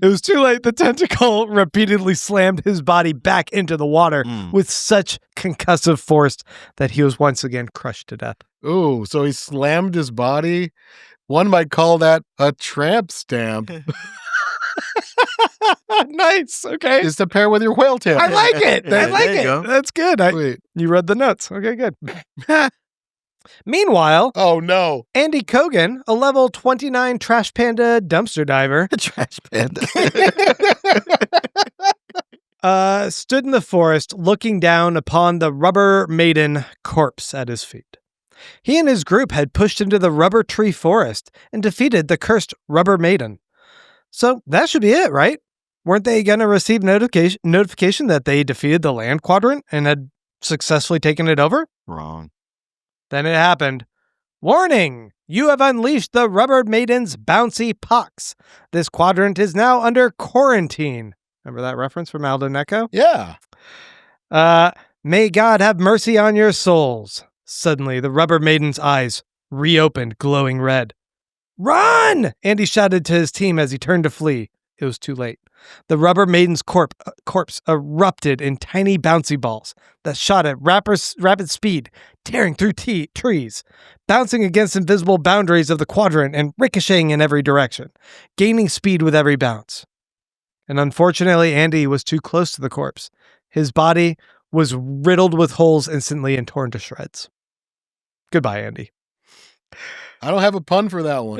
It was too late. The tentacle repeatedly slammed his body back into the water with such concussive force that he was once again crushed to death. Ooh, so he slammed his body. One might call that a tramp stamp. Nice. Okay. Is to pair with your whale tail. I like it. I like it. Go. That's good. You read the notes. Okay, good. Meanwhile, oh no, Andy Kogan, a level 29 trash panda dumpster diver, Trash panda. stood in the forest looking down upon the rubber maiden corpse at his feet. He and his group had pushed into the rubber tree forest and defeated the cursed rubber maiden. So that should be it, right? Weren't they going to receive notification that they defeated the land quadrant and had successfully taken it over? Wrong. Then it happened. Warning! You have unleashed the Rubber Maiden's bouncy pox. This quadrant is now under quarantine. Remember that reference from Aldo Necco? Yeah. May God have mercy on your souls. Suddenly, the Rubber Maiden's eyes reopened, glowing red. Run! Andy shouted to his team as he turned to flee. It was too late. The Rubber Maiden's corpse erupted in tiny bouncy balls that shot at rapid speed, tearing through trees, bouncing against invisible boundaries of the quadrant and ricocheting in every direction, gaining speed with every bounce. And unfortunately, Andy was too close to the corpse. His body was riddled with holes instantly and torn to shreds. Goodbye, Andy. I don't have a pun for that one.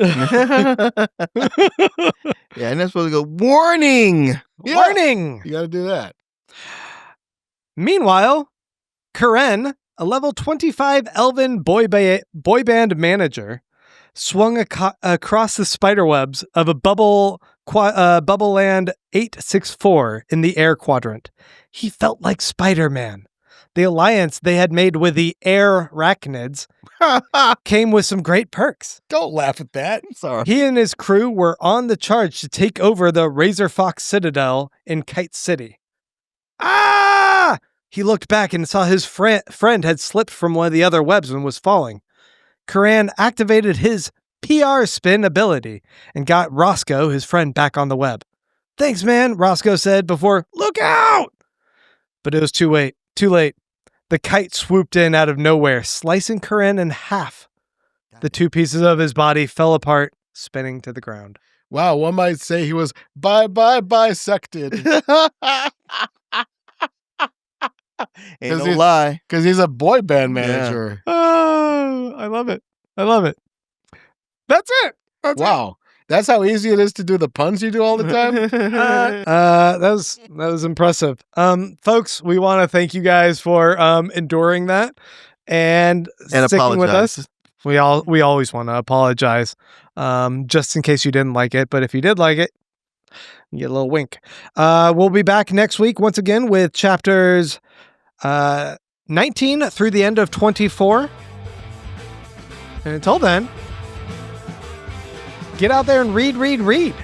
Yeah, and that's supposed to go, warning! Yeah. Warning! You got to do that. Meanwhile, Karen, a level 25 elven boy band manager, swung across the spiderwebs of a Bubble Land 864 in the air quadrant. He felt like Spider-Man. The alliance they had made with the air arachnids came with some great perks. Don't laugh at that. Sorry. He and his crew were on the charge to take over the Razor Fox Citadel in Kite City. Ah! He looked back and saw his friend had slipped from one of the other webs and was falling. Karan activated his PR spin ability and got Roscoe, his friend, back on the web. Thanks, man, Roscoe said before, look out! But it was too late. The kite swooped in out of nowhere, slicing Karan in half. The two pieces of his body fell apart, spinning to the ground. Wow, one might say he was bisected. Ain't no lie. Because he's a boy band manager. Yeah. Oh, I love it. That's it. Wow. That's how easy it is to do the puns you do all the time? That was impressive. Folks, we want to thank you guys for enduring that and sticking with us. We always want to apologize, just in case you didn't like it. But if you did like it, you get a little wink. We'll be back next week once again with chapters 19 through the end of 24. And until then, get out there and read.